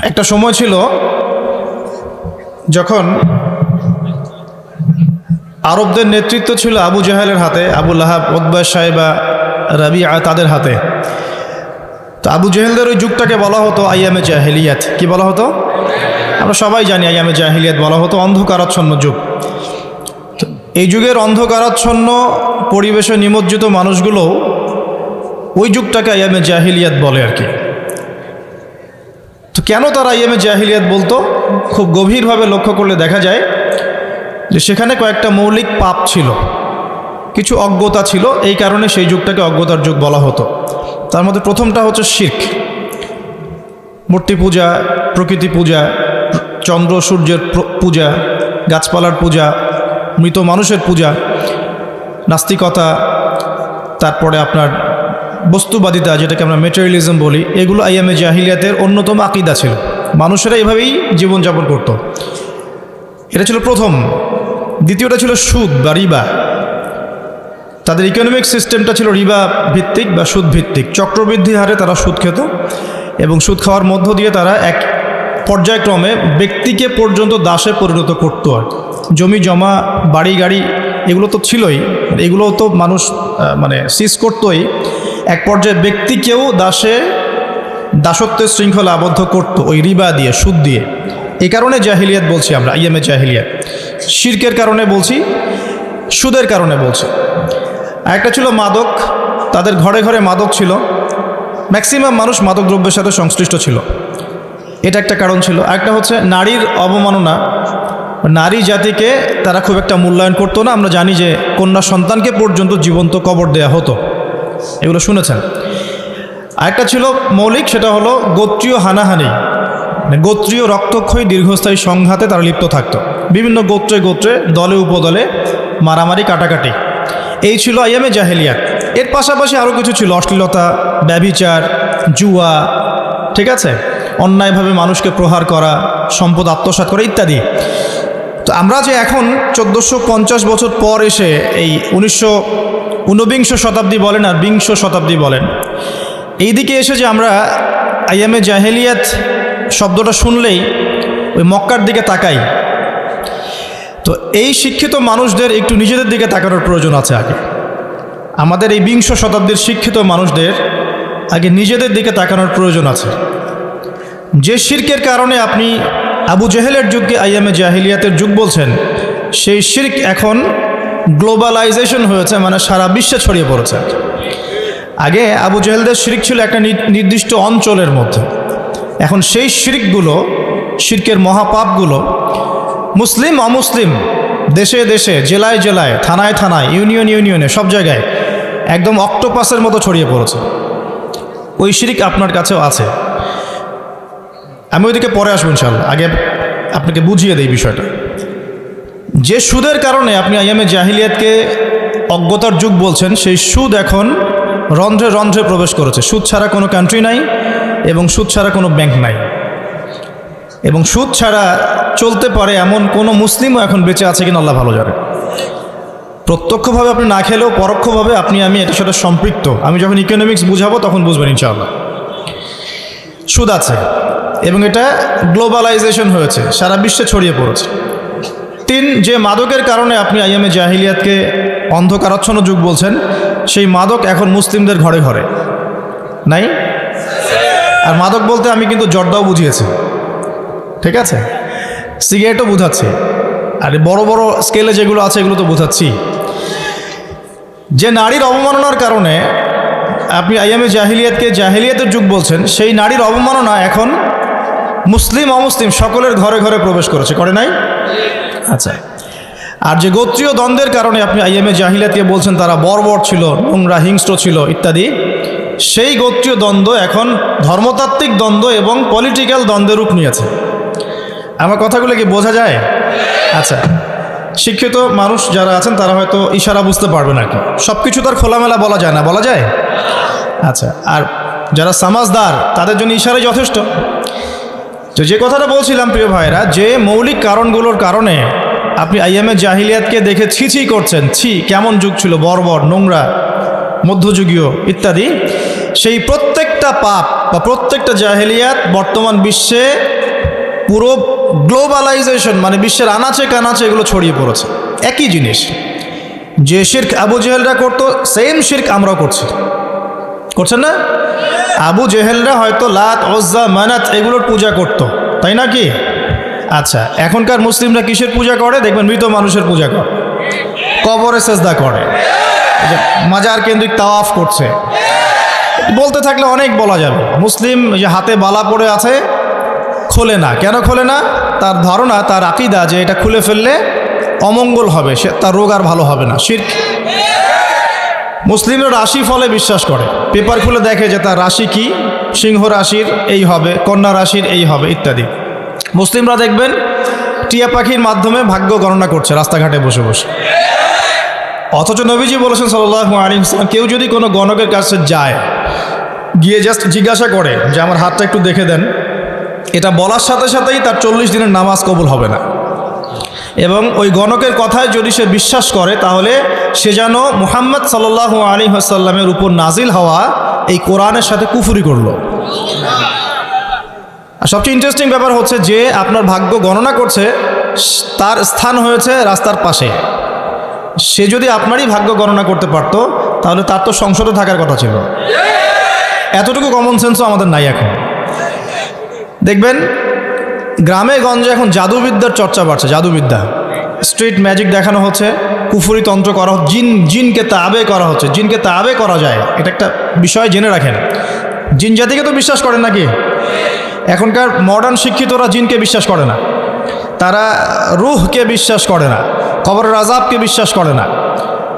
একটা সময় ছিল যখন আরবদের নেতৃত্ব ছিল আবু জাহেলের হাতে, আবু লাহাব, উতবা, শাইবা, রাবিআ তাদের হাতে। তো আবু জাহেলদের ওই যুগটাকে বলা হতো আইয়ামে জাহিলিয়াত। কি বলা হতো? আমরা সবাই জানি আইয়ামে জাহিলিয়াত বলা হতো, অন্ধকারাচ্ছন্ন যুগ। এই যুগের অন্ধকারাচ্ছন্ন পরিবেশে নিমজ্জিত মানুষগুলো ওই যুগটাকে আইয়ামে জাহিলিয়াত বলে আর কি। তো কেন তারা আইয়ামে জাহিলিয়াত বলতো? খুব গভীরভাবে লক্ষ্য করলে দেখা যায় যে সেখানে কয়েকটা মৌলিক পাপ ছিল, কিছু অজ্ঞতা ছিল, এই কারণে সেই যুগটাকে অজ্ঞতার যুগ বলা হতো। তার মধ্যে প্রথমটা হচ্ছে শিরক, মূর্তি পূজা, প্রকৃতি পূজা, চন্দ্র সূর্যের পূজা, গাছপালার পূজা, মৃত মানুষের পূজা, নাস্তিকতা, তারপরে আপনার বস্তুবাদিতা, যেটাকে আমরা মেটেরিয়ালিজম বলি, এগুলো আইয়ামে জাহিলিয়াতের অন্যতম আকিদা ছিল। মানুষেরা এভাবেই জীবনযাপন করত। এটা ছিল প্রথম। দ্বিতীয়টা ছিল সুদ বা রিবা। তাদের ইকোনমিক সিস্টেমটা ছিল রিবা ভিত্তিক বা সুদ ভিত্তিক। চক্রবৃদ্ধি হারে তারা সুদ খেত এবং সুদ খাওয়ার মধ্য দিয়ে তারা এক পর্যায়ক্রমে ব্যক্তিকে পর্যন্ত দাসে পরিণত করতো। আর জমি জমা, বাড়ি গাড়ি এগুলো তো ছিলই, এগুলো তো মানুষ সিজ করতোই। এক পর্যায়ে ব্যক্তিকেও দাসত্বের শৃঙ্খলা আবদ্ধ করতো ওই রিবা দিয়ে, সুদ দিয়ে। এই কারণে জাহিলিয়াত বলছি আমরা, আইয়ামে জাহিলিয়াত। শিরকের কারণে বলছি, সুদের কারণে বলছি। আরেকটা ছিল মাদক। তাদের ঘরে ঘরে মাদক ছিল, ম্যাক্সিমাম মানুষ মাদক দ্রব্যের সাথে সংশ্লিষ্ট ছিল, এটা একটা কারণ ছিল। আরেকটা হচ্ছে নারীর অবমাননা। নারী জাতিকে তারা খুব একটা মূল্যায়ন করতো না। আমরা জানি যে কন্যা সন্তানকে পর্যন্ত জীবন্ত কবর দেয়া হতো, এগুলো শুনেছেন। আরেকটা ছিল মৌলিক, সেটা হলো গোত্রীয় হানাহানি, গোত্রীয় রক্তক্ষয়ী দীর্ঘস্থায়ী সংঘাতে তারা লিপ্ত থাকতো। বিভিন্ন গোত্রে গোত্রে, দলে উপদলে মারামারি, কাটাকাটি, এই ছিল আইয়ামে জাহেলিয়াত। এর পাশাপাশি আরও কিছু ছিল, অশ্লীলতা, ব্যভিচার, জুয়া, ঠিক আছে, অন্যায়ভাবে মানুষকে প্রহার করা, সম্পদ আত্মসাৎ করা ইত্যাদি। তো আমরা যে এখন 1450 বছর পর এসে এই 19ঊনবিংশ শতাব্দী বলেন আর বিংশ শতাব্দী বলেন, এই দিকে এসে যে আমরা আইয়ামে জাহেলিয়াত শব্দটা শুনলেই ওই মক্কার দিকে তাকাই, তো এই শিক্ষিত মানুষদের একটু নিজেদের দিকে তাকানোর প্রয়োজন আছে। আগে আমাদের এই বিংশ শতাব্দীর শিক্ষিত মানুষদের আগে নিজেদের দিকে তাকানোর প্রয়োজন আছে। যে শিরকের কারণে আপনি আবু জেহেলের যুগকে আইয়ামে জাহিলিয়াতের যুগ বলছেন, সেই শিরক এখন গ্লোবালাইজেশন হয়েছে, মানে সারা বিশ্বে ছড়িয়ে পড়েছে। আগে আবু জেহেলদের শিরক ছিল একটা নির্দিষ্ট অঞ্চলের মধ্যে, এখন সেই শিরকগুলো, শিরকের মহাপাপগুলো মুসলিম অমুসলিম, দেশে দেশে, জেলায় জেলায়, থানায় থানায়, ইউনিয়নে, সব জায়গায় একদম অক্টোপাসের মতো ছড়িয়ে পড়েছে। ওই শিরক আপনার কাছেও আছে। আমি ওইদিকে পরে আসবো ইনশাআল্লাহ, আগে আপনাকে বুঝিয়ে দেই বিষয়টা। যে সুদের কারণে আপনি আইয়ামে জাহিলিয়াতকে অজ্ঞতার যুগ বলছেন, সেই সুদ এখন রন্ধ্রে রন্ধ্রে প্রবেশ করেছে। সুদ ছাড়া কোনো কান্ট্রি নাই এবং সুদ ছাড়া কোনো ব্যাংক নাই, এবং সুদ ছাড়া চলতে পারে এমন কোনো মুসলিমও এখন বেঁচে আছে কিনা আল্লাহ ভালো জানে। প্রত্যক্ষভাবে আপনি না খেলেও পরোক্ষভাবে আপনি আমি এটার সাথে সম্পৃক্ত। আমি যখন ইকোনমিক্স বুঝাবো তখন বুঝবেন ইনশাআল্লাহ। সুদ আছে এবং এটা গ্লোবালাইজেশন হয়েছে, সারা বিশ্বে ছড়িয়ে পড়েছে। 3, যে মাদকের কারণে আপনি আইয়ামে জাহিলিয়াতকে অন্ধকারাচ্ছন্ন যুগ বলছেন, সেই মাদক এখন মুসলিমদের ঘরে ঘরে নাই। আর মাদক বলতে আমি কিন্তু জর্দাও বুঝিয়েছি, ঠিক আছে, সিগারেটও বুঝাচ্ছি, আর বড় বড় স্কেলে যেগুলো আছে এগুলো তো বুঝাচ্ছি। যে নারীর অবমাননার কারণে আপনি আইয়ামে জাহিলিয়াতকে জাহিলিয়াতের যুগ বলছেন, সেই নারীর অবমাননা এখন মুসলিম অমুসলিম সকলের ঘরে ঘরে প্রবেশ করেছে, করে নাই? আচ্ছা। আর যে গোত্রীয় দ্বন্দ্বের কারণে আপনি আইয়ামে জাহিলিয়াতকে বলছেন তারা বর্বর ছিল, নোংরা, হিংস্র ছিল ইত্যাদি, সেই গোত্রীয় দ্বন্দ্ব এখন ধর্মতাত্ত্বিক দ্বন্দ্ব এবং পলিটিক্যাল দ্বন্দ্বের রূপ নিয়েছে। আমার কথাগুলো কি বোঝা যায়? আচ্ছা, শিক্ষিত মানুষ যারা আছেন তারা হয়তো ইশারা বুঝতে পারবেন আর কি। সব কিছু তার খোলামেলা বলা যায় না, বলা যায়? আচ্ছা, আর যারা সমাজদার তাদের জন্য ইশারাই যথেষ্ট। তো যে কথাটা বলছিলাম প্রিয় ভাইরা, যে মৌলিক কারণগুলোর কারণে আপনি আইয়ামে জাহিলিয়াতকে দেখে ছি করছেন, ছি কেমন যুগ ছিল, বর্বর, নোংরা, মধ্যযুগীয় ইত্যাদি, সেই প্রত্যেকটা পাপ বা প্রত্যেকটা জাহেলিয়াত বর্তমান বিশ্বে পুরো গ্লোবালাইজেশন মানে বিশ্বের আনাচে কানাচে এগুলো ছড়িয়ে পড়েছে। একই জিনিস, যে শিরক আবু জেহেলরা করতো সেম শিরক আমরাও করছি, করছেন না? আবু জেহেলরা হয়তো লাত উজ্জা মানাত এগুলোর পূজা করত, তাই না কি? আচ্ছা, এখনকার মুসলিমরা কিসের পূজা করে? দেখবেন মৃত মানুষের পূজা করে, কবরে সেজদা করে, মাজার কেন্দ্রিক তাওয়াফ করছে। বলতে থাকলে অনেক বলা যাবে। মুসলিম যে হাতে বালা পড়ে আছে খোলে না, কেন খোলে না? তার ধারণা, তার আকীদা যে এটা খুলে ফেললে অমঙ্গল হবে, সে তার রোগ আর ভালো হবে না, শিরক। মুসলিমরা রাশি ফলে বিশ্বাস করে, পেপার খুলে দেখে যে তার রাশি কি, সিংহ রাশির এই হবে, কন্যা রাশির এই হবে ইত্যাদি। মুসলিমরা দেখবেন টিয়া পাখির মাধ্যমে ভাগ্য গণনা করছে রাস্তাঘাটে বসে বসে। অথচ নবীজি বলেছেন সাল্লাল্লাহু আলাইহি ওয়াসাল্লাম, কেউ যদি কোনো গণকের কাছে যায়, গিয়ে জাস্ট জিজ্ঞাসা করে যে আমার হাতটা একটু দেখে দেন, এটা বলার সাথে সাথেই তার 40 দিনের নামাজ কবুল হবে না। এবং ওই গণকের কথায় যদি সে বিশ্বাস করে, তাহলে সে যেন মুহাম্মদ সাল্লাল্লাহু আলাইহি ওয়াসাল্লামের উপর নাজিল হওয়া এই কোরআনের সাথে কুফরি করলো। আর সবচেয়ে ইন্টারেস্টিং ব্যাপার হচ্ছে যে আপনার ভাগ্য গণনা করছে, তার স্থান হয়েছে রাস্তার পাশে। সে যদি আপনারই ভাগ্য গণনা করতে পারতো, তাহলে তার তো সংসদে থাকার কথা ছিল। এতটুকু কমন সেন্সও আমাদের নাই এখন। দেখবেন গ্রামে গঞ্জে এখন জাদুবিদ্যার চর্চা বাড়ছে, জাদুবিদ্যা, স্ট্রিট ম্যাজিক দেখানো হচ্ছে, কুফরি তন্ত্র করা হচ্ছে, জিনকে তাবে করা হচ্ছে। জিনকে তাবে করা যায়, এটা একটা বিষয় জেনে রাখেন। জিন জাতিকে তো বিশ্বাস করেন নাকি? এখনকার মডার্ন শিক্ষিতরা জিনকে বিশ্বাস করে না, তারা রুহকে বিশ্বাস করে না, কবরের আযাবকে বিশ্বাস করে না,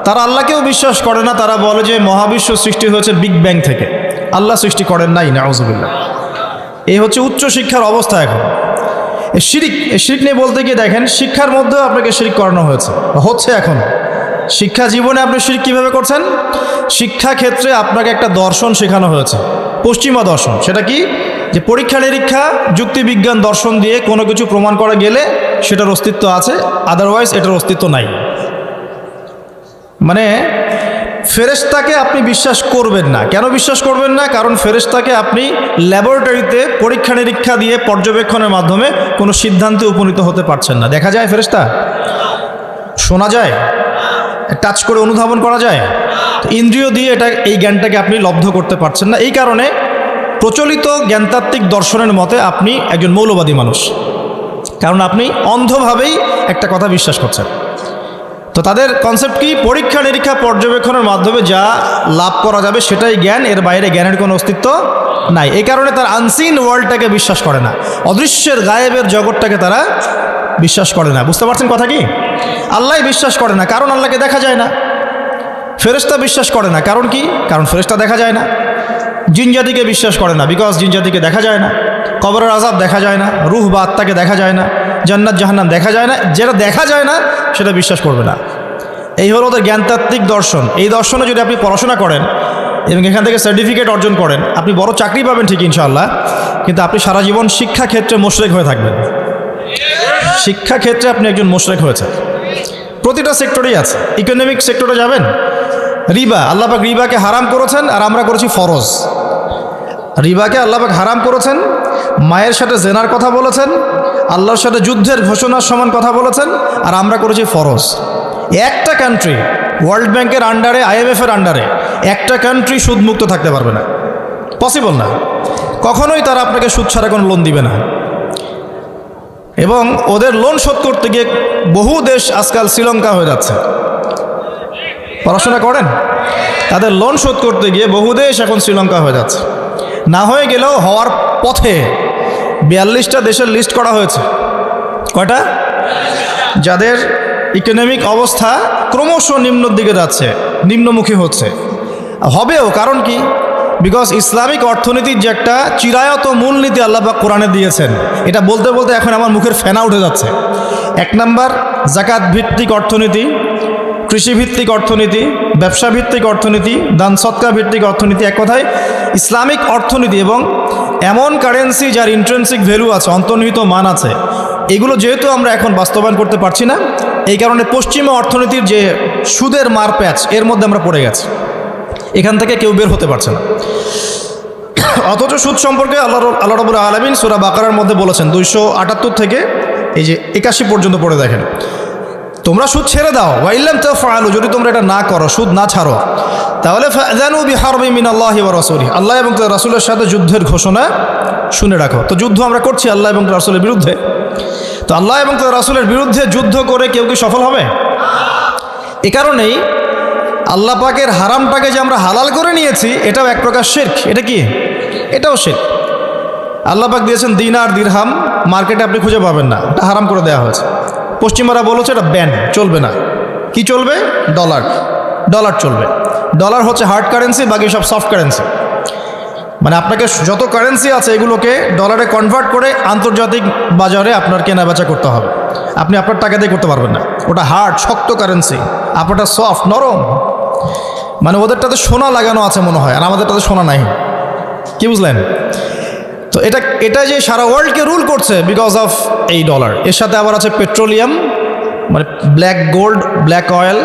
তারা আল্লাহকেও বিশ্বাস করে না। তারা বলে যে মহাবিশ্ব সৃষ্টি হয়েছে বিগ ব্যাং থেকে, আল্লাহ সৃষ্টি করেন নাই, নাউযুবিল্লাহ। এই হচ্ছে উচ্চ শিক্ষার অবস্থা এখন। এই শিরক নিয়ে বলতে গিয়ে দেখেন, শিক্ষার মধ্যেও আপনাকে শিরক করানো হচ্ছে এখন। শিক্ষা জীবনে আপনি শিরক কীভাবে করছেন? শিক্ষা ক্ষেত্রে আপনাকে একটা দর্শন শেখানো হয়েছে, পশ্চিমা দর্শন। সেটা কি? যে পরীক্ষা নিরীক্ষা, যুক্তিবিজ্ঞান দর্শন দিয়ে কোনো কিছু প্রমাণ করা গেলে সেটার অস্তিত্ব আছে, আদারওয়াইজ এটার অস্তিত্ব নাই। মানে ফেরেশতাকে আপনি বিশ্বাস করবেন না। কেন বিশ্বাস করবেন না? কারণ ফেরেশতাকে আপনি ল্যাবরেটরিতে পরীক্ষা নিরীক্ষা দিয়ে পর্যবেক্ষণের মাধ্যমে কোনো সিদ্ধান্তে উপনীত হতে পারছেন না। দেখা যায় ফেরেশতা, শোনা যায়, টাচ করে অনুধাবন করা যায়, ইন্দ্রিয় দিয়ে এই জ্ঞানটাকে আপনি লব্ধ করতে পারছেন না। এই কারণে প্রচলিত জ্ঞানতাত্ত্বিক দর্শনের মতে আপনি একজন মৌলবাদী মানুষ, কারণ আপনি অন্ধভাবেই একটা কথা বিশ্বাস করছেন। তো তাদের কনসেপ্ট কি? পরীক্ষা নিরীক্ষা পর্যবেক্ষণের মাধ্যমে যা লাভ করা যাবে সেটাই জ্ঞান, এর বাইরে জ্ঞানের কোনো অস্তিত্ব নাই। এই কারণে তারা আনসিন ওয়ার্ল্ডটাকে বিশ্বাস করে না, অদৃশ্যের গায়েবের জগৎটাকে তারা বিশ্বাস করে না। বুঝতে পারছেন কথা কি? আল্লাহ বিশ্বাস করে না, কারণ আল্লাহকে দেখা যায় না। ফেরেশতা বিশ্বাস করে না, কারণ কি? কারণ ফেরেশতা দেখা যায় না। জিন জাতিকে বিশ্বাস করে না, বিকজ জিন জাতিকে দেখা যায় না। কবরের আযাব দেখা যায় না, রূহ বা আত্মাকে দেখা যায় না, জান্নাত জাহান্নাম দেখা যায় না। যেটা দেখা যায় না সেটা বিশ্বাস করবে না। এই হলো ওদের জ্ঞানতাত্ত্বিক দর্শন। এই দর্শনে যদি আপনি পড়াশোনা করেন এবং এখান থেকে সার্টিফিকেট অর্জন করেন, আপনি বড় চাকরি পাবেন ঠিক ইনশাআল্লাহ, কিন্তু আপনি সারা জীবন শিক্ষা ক্ষেত্রে মুশরিক হয়ে থাকবেন। শিক্ষা ক্ষেত্রে আপনি একজন মুশরিক হয়েছেন। প্রতিটা সেক্টরেই আছে। ইকোনমিক সেক্টরে যাবেন, রিবা, আল্লাহ পাক রিবাকে হারাম করেছেন আর আমরা করেছি ফরজ। রিবাকে আল্লাহ পাক হারাম করেছেন, মায়ের সাথে জেনার কথা বলেছেন, আল্লাহর সাথে যুদ্ধের ঘোষণার সমান কথা বলেছেন, আর আমরা করেছি ফরজ। একটা কান্ট্রি ওয়ার্ল্ড ব্যাংকের আন্ডারে, IMF এর আন্ডারে একটা কান্ট্রি সুদমুক্ত থাকতে পারবে না, পসিবল না। কখনোই তারা আপনাকে সুদ ছাড়া কোনো লোন দিবে না। এবং ওদের লোন শোধ করতে গিয়ে বহু দেশ আজকাল শ্রীলঙ্কা হয়ে যাচ্ছে। পড়াশোনা করেন, তাদের লোন শোধ করতে গিয়ে বহু দেশ এখন শ্রীলঙ্কা হয়ে যাচ্ছে। না হয়ে গেলেও হওয়ার পথে 42টা দেশের লিস্ট করা হয়েছে। কয়টা? যাদের ইকোনমিক অবস্থা ক্রমশ নিম্নের দিকে যাচ্ছে, নিম্নমুখী হচ্ছে, হবেও। কারণ কি? বিকজ ইসলামিক অর্থনীতির যে একটা চিরায়ত মূলনীতি আল্লাহ পাক কোরআনে দিয়েছেন, এটা বলতে বলতে এখন আমার মুখের ফেনা উঠে যাচ্ছে। 1 নাম্বার যাকাত ভিত্তিক অর্থনীতি, কৃষিভিত্তিক অর্থনীতি, ব্যবসা ভিত্তিক অর্থনীতি, দান সৎকা ভিত্তিক অর্থনীতি। এক কথায় ইসলামিক অর্থনীতি এবং এমন কারেন্সি যার ইন্ট্রেন্সিক ভ্যালু আছে, অন্তর্নিহিত মান আছে, এগুলো যেহেতু আমরা এখন বাস্তবায়ন করতে পারছি না, এই কারণে পশ্চিমা অর্থনীতির যে সুদের মার প্যাচ, এর মধ্যে আমরা পড়ে গেছি। এখান থেকে কেউ বের হতে পারছে না। অথচ সুদ সম্পর্কে আল্লাহ রাব্বুল আলামিন সূরা বাকারার মধ্যে বলেছেন 278 থেকে এই যে 81 পর্যন্ত পড়ে দেখেন, তোমরা সুদ ছেড়ে দাও, ওয়া ইল্লাম তাফআলু, যদি তোমরা এটা না করো, সুদ না ছাড়ো, তাহলে ফাযানু বিহারবিন মিনাল্লাহি ওয়া রাসূলিহি, আল্লাহ এবং তার রাসূলের সাথে যুদ্ধের ঘোষণা শুনে রাখো। তো যুদ্ধ আমরা করছি আল্লাহ এবং তার রাসূলের বিরুদ্ধে। তো আল্লাহ এবং তার রাসূলের বিরুদ্ধে যুদ্ধ করে কেউ কি সফল হবে? এ কারণেই আল্লাহ পাকের হারামটাকে যে আমরা হালাল করে নিয়েছি, এটাও এক প্রকার শিরক। এটা কি? এটাও শিরক। আল্লাহ পাক দিয়েছেন দিনার দিরহাম, মার্কেটে আপনি খুঁজে পাবেন না, এটা হারাম করে দেওয়া হয়েছে। পশ্চিমারা বলেছে এটা ব্যান, চলবে না। কি চলবে? ডলার। ডলার চলবে। ডলার হচ্ছে হার্ড কারেন্সি, বাকি সব সফট কারেন্সি। মানে আপনাকে যত কারেন্সি আছে এগুলোকে ডলারে কনভার্ট করে আন্তর্জাতিক বাজারে আপনার কেনা বেচা করতে হবে। আপনি আপনার টাকা দিয়ে করতে পারবেন না। ওটা হার্ড, শক্ত কারেন্সি, আপনারটা সফট, নরম। মানে ওদেরটাতে সোনা লাগানো আছে মনে হয়, আর আমাদেরটাতে সোনা নাই। কি বুঝলেন? তো এটা যে সারা ওয়ার্ল্ডকে রুল করছে বিকজ অফ এই ডলার। এর সাথে আবার আছে পেট্রোলিয়াম, মানে ব্ল্যাক গোল্ড, ব্ল্যাক অয়েল।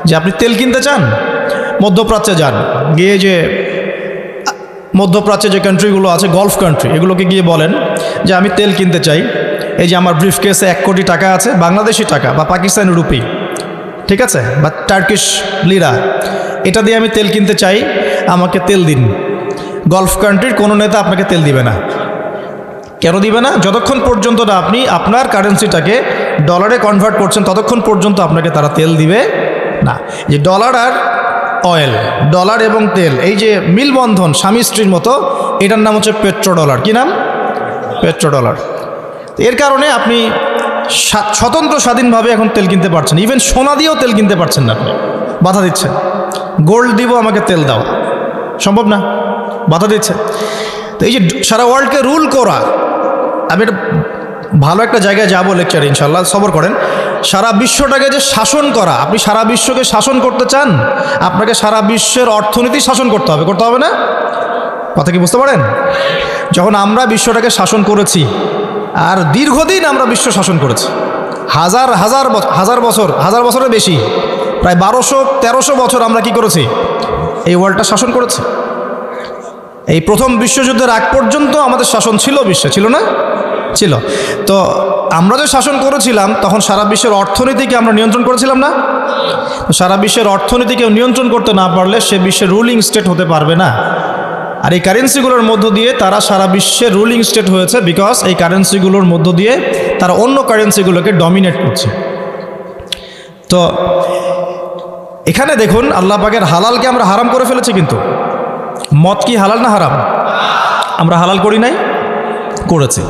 যে আপনি তেল কিনতে চান, মধ্যপ্রাচ্যে যান, গিয়ে যে মধ্যপ্রাচ্যে যে কান্ট্রিগুলো আছে, গলফ কান্ট্রি, এগুলোকে গিয়ে বলেন যে আমি তেল কিনতে চাই, এই যে আমার ব্রিফকেসে 1 কোটি টাকা আছে, বাংলাদেশি টাকা বা পাকিস্তানি রুপি, ঠিক আছে, বা টার্কিশ লিরা, এটা দিয়ে আমি তেল কিনতে চাই, আমাকে তেল দিন। গলফ কান্ট্রির কোনো নেতা আপনাকে তেল দিবে না। কেন দিবে না? যতক্ষণ পর্যন্ত না আপনি আপনার কারেন্সিটাকে ডলারে কনভার্ট করছেন, ততক্ষণ পর্যন্ত আপনাকে তারা তেল দিবে না। যে ডলার আর অয়েল, ডলার এবং তেল, এই যে মিলবন্ধন স্বামী স্ত্রীর মতো, এটার নাম হচ্ছে পেট্রো ডলার। কি নাম? Petro dollar. এর কারণে আপনি স্বতন্ত্র স্বাধীনভাবে এখন তেল কিনতে পারছেন। ইভেন সোনা দিয়েও তেল কিনতে পারছেন না, আপনি বাধা দিচ্ছেন। গোল্ড দিব, আমাকে তেল দাও, সম্ভব না, বাধা দিচ্ছে। তো এই যে সারা ওয়ার্ল্ডকে রুল করা, আমি এটা ভালো একটা জায়গায় যাবো লেকচারে ইনশাল্লাহ, সবর করেন। সারা বিশ্বটাকে যে শাসন করা, আপনি সারা বিশ্বকে শাসন করতে চান, আপনাকে সারা বিশ্বের অর্থনীতি শাসন করতে হবে, করতে হবে না? কথা কি বুঝতে পারেন? যখন আমরা বিশ্বটাকে শাসন করেছি, আর দীর্ঘদিন আমরা বিশ্ব শাসন করেছি, হাজার বছরের বেশি, প্রায় 1200-1300 বছর আমরা কি করেছি? এই ওয়ার্ল্ডটা শাসন করেছি। এই প্রথম বিশ্বযুদ্ধের আগ পর্যন্ত আমাদের শাসন ছিল বিশ্বে, ছিল না? ছিল। তো আমরা যে শাসন করেছিলাম, তখন সারা বিশ্বের অর্থনীতিকে আমরা নিয়ন্ত্রণ করেছিলাম না? সারা বিশ্বের অর্থনীতিকে নিয়ন্ত্রণ করতে না পারলে সে বিশ্বের রুলিং স্টেট হতে পারবে না। আর এই কারেন্সিগুলোর মধ্য দিয়ে তারা সারা বিশ্বের রুলিং স্টেট হয়েছে, বিকজ এই কারেন্সিগুলোর মধ্য দিয়ে তারা অন্য কারেন্সিগুলোকে ডমিনেট করছে। তো এখানে দেখুন, আল্লাহ পাকের হালালকে আমরা হারাম করে ফেলেছি। কিন্তু মদ কি হালাল না হারাম? আমরা হালাল করি নাই? করেছি।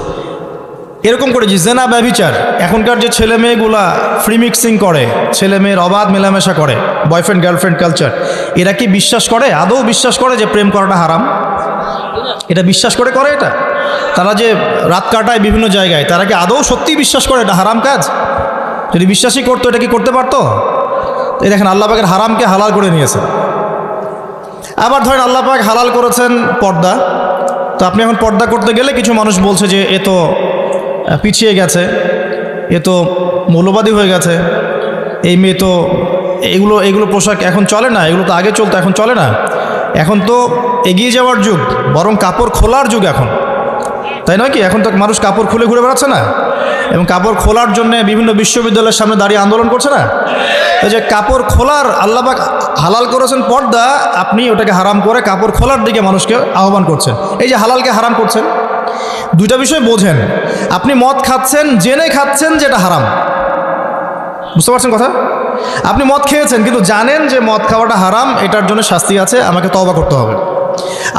এরকম করে যে জেনা, ব্যভিচার, এখনকার যে ছেলে মেয়েগুলা ফ্রি মিক্সিং করে, ছেলে মেয়ের অবাধ মেলামেশা করে, বয়ফ্রেন্ড গার্লফ্রেন্ড কালচার, এরা কি বিশ্বাস করে, আদৌ বিশ্বাস করে যে প্রেম করাটা হারাম? এটা বিশ্বাস করে করে এটা? তারা যে রাত কাটায় বিভিন্ন জায়গায়, তারা কি আদৌ সত্যি বিশ্বাস করে এটা হারাম কাজ? যদি বিশ্বাসই করতো, এটা কি করতে পারতো? এই দেখেন, আল্লাহ পাকের হারামকে হালাল করে নিয়েছে। আবার ধরেন আল্লাহ পাক হালাল করেছেন পর্দা। তো আপনি এখন পর্দা করতে গেলে কিছু মানুষ বলছে যে এ তো পিছিয়ে গেছে, এ তো মৌলবাদী হয়ে গেছে, এই মেয়ে তো এগুলো পোশাক এখন চলে না, এগুলো তো আগে চলতো, এখন চলে না, এখন তো এগিয়ে যাওয়ার যুগ, বরং কাপড় খোলার যুগ এখন, তাই নয় কি? এখন তো মানুষ কাপড় খুলে ঘুরে বেড়াচ্ছে না, এবং কাপড় খোলার জন্য বিভিন্ন বিশ্ববিদ্যালয়ের সামনে দাঁড়িয়ে আন্দোলন করছে না? এই যে কাপড় খোলার আল্লাহ পাক হালাল করেছেন পর্দা, আপনি ওটাকে হারাম করে কাপড় খোলার দিকে মানুষকে আহ্বান করছেন। এই যে হালালকে হারাম করছেন, দুইটা বিষয় বোঝেন। আপনি মদ খাচ্ছেন, জেনে খাচ্ছেন যে এটা হারাম, বুঝতে পারছেন কথা? আপনি মদ খেয়েছেন কিন্তু জানেন যে মদ খাওয়াটা হারাম, এটার জন্য শাস্তি আছে, আমাকে তওবা করতে হবে।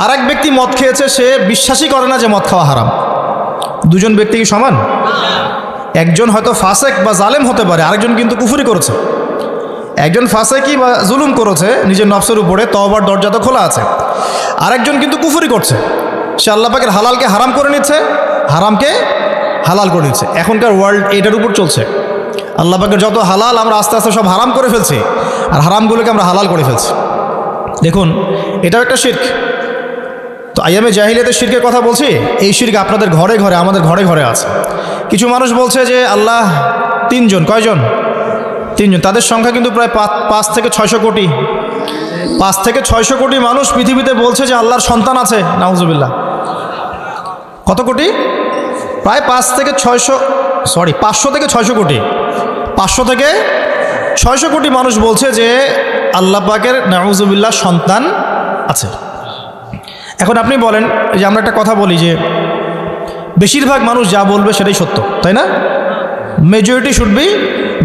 আর এক ব্যক্তি মদ খেয়েছে, সে বিশ্বাসই করে না যে মদ খাওয়া হারাম। দুজন ব্যক্তি কি সমান? একজন হয়তো ফাসেক বা জালেম হতে পারে, আরেকজন কিন্তু কুফরি করেছে। একজন ফাসেকি বা জুলুম করেছে নিজের নফসের উপরে, তওবার দরজা তো খোলা আছে। আরেকজন কিন্তু কুফরি করছে, সে আল্লাহ পাকের হালালকে হারাম করে নিচ্ছে, হারামকে হালাল করে নিচ্ছে। এখনকার ওয়ার্ল্ড এটার উপর চলছে। আল্লাহ পাকের যত হালাল আমরা আস্তে আস্তে সব হারাম করে ফেলছি, আর হারামগুলোকে আমরা হালাল করে ফেলছি। দেখুন, এটাও একটা শিরক। তো আইয়ামে জাহিলিয়াতের শিরকের কথা বলছি, এই শিরক আপনাদের ঘরে ঘরে, আমাদের ঘরে ঘরে আছে। কিছু মানুষ বলছে যে আল্লাহ 3 জন, কয়জন? 3 জন। তাদের সংখ্যা কিন্তু প্রায় 5 থেকে 600 কোটি। 5 থেকে 600 কোটি মানুষ পৃথিবীতে বলছে যে আল্লাহর সন্তান আছে, নাউজুবিল্লাহ। কত কোটি? প্রায় 500 থেকে 600 কোটি, 500 থেকে 600 কোটি মানুষ বলছে যে আল্লাহ পাকের নাউজুবিল্লাহ সন্তান আছে। এখন আপনি বলেন যে আমরা একটা কথা বলি যে বেশিরভাগ মানুষ যা বলবে সেটাই সত্য, তাই না? Majority should be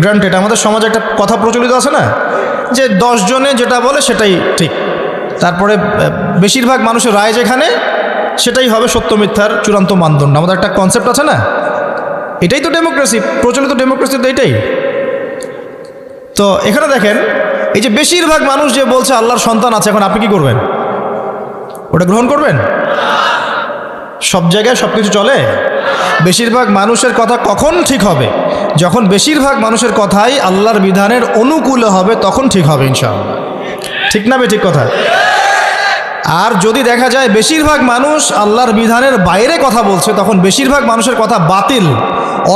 granted. আমাদের সমাজে একটা কথা প্রচলিত আছে না, যে 10 জনে যেটা বলে সেটাই ঠিক, তারপরে বেশিরভাগ মানুষের রায় যেখানে সেটাই হবে সত্য মিথ্যার চূড়ান্ত মানদণ্ড। আমাদের একটা কনসেপ্ট আছে না, এটাই তো ডেমোক্রেসি, প্রচলিত ডেমোক্রেসি তো এটাই। তো এখানে দেখেন, এই যে বেশিরভাগ মানুষ যে বলছে আল্লাহর সন্তান আছে, এখন আপনি কি করবেন? ওটা গ্রহণ করবেন? সব জায়গায় সব কিছু চলে? বেশিরভাগ মানুষের কথা কখন ঠিক হবে? যখন বেশিরভাগ মানুষের কথাই আল্লাহর বিধানের অনুকূলে হবে, তখন ঠিক হবে ইনশাআল্লাহ। ঠিক না বে ঠিক কথা? আর যদি দেখা যায় বেশিরভাগ মানুষ আল্লাহর বিধানের বাইরে কথা বলছে, তখন বেশিরভাগ মানুষের কথা বাতিল,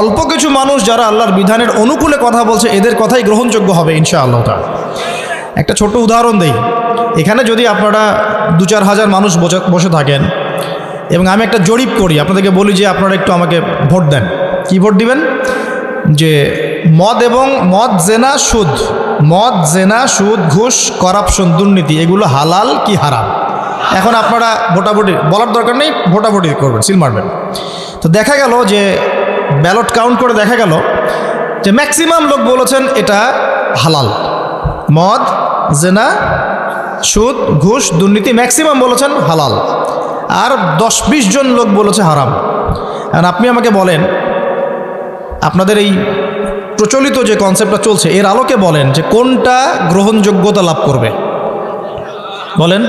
অল্প কিছু মানুষ যারা আল্লাহর বিধানের অনুকূলে কথা বলছে এদের কথাই গ্রহণযোগ্য হবে ইনশাআল্লাহ। একটা ছোট উদাহরণ দেই। এখানে যদি আপনারা 2-4 হাজার মানুষ বসে থাকেন এবং আমি একটা জরিপ করি, আপনাদেরকে বলি যে আপনারা একটু আমাকে ভোট দেন, কি ভোট দিবেন? যে মদ জেনা সুদ ঘুষ করাপশন দুর্নীতি এগুলো হালাল কি হারাম? এখন আপনারা ভোটাভুটি বলার দরকার নেই, ভোটাভুটি করবেন, সিল মারবেন। তো দেখা গেল যে ব্যালট কাউন্ট করে দেখা গেল যে ম্যাক্সিমাম লোক বলেছেন এটা হালাল। মদ জেনা সুদ ঘুষ দুর্নীতি ম্যাক্সিমাম বলেছেন হালাল, আর 10-20 জন লোক বলেছে হারাম। এখন আপনি আমাকে বলেন, আপনাদের এই প্রচলিত যে কনসেপ্টটা চলছে এর আলোকে বলেন যে কোনটা গ্রহণযোগ্যতা লাভ করবে? বলেন,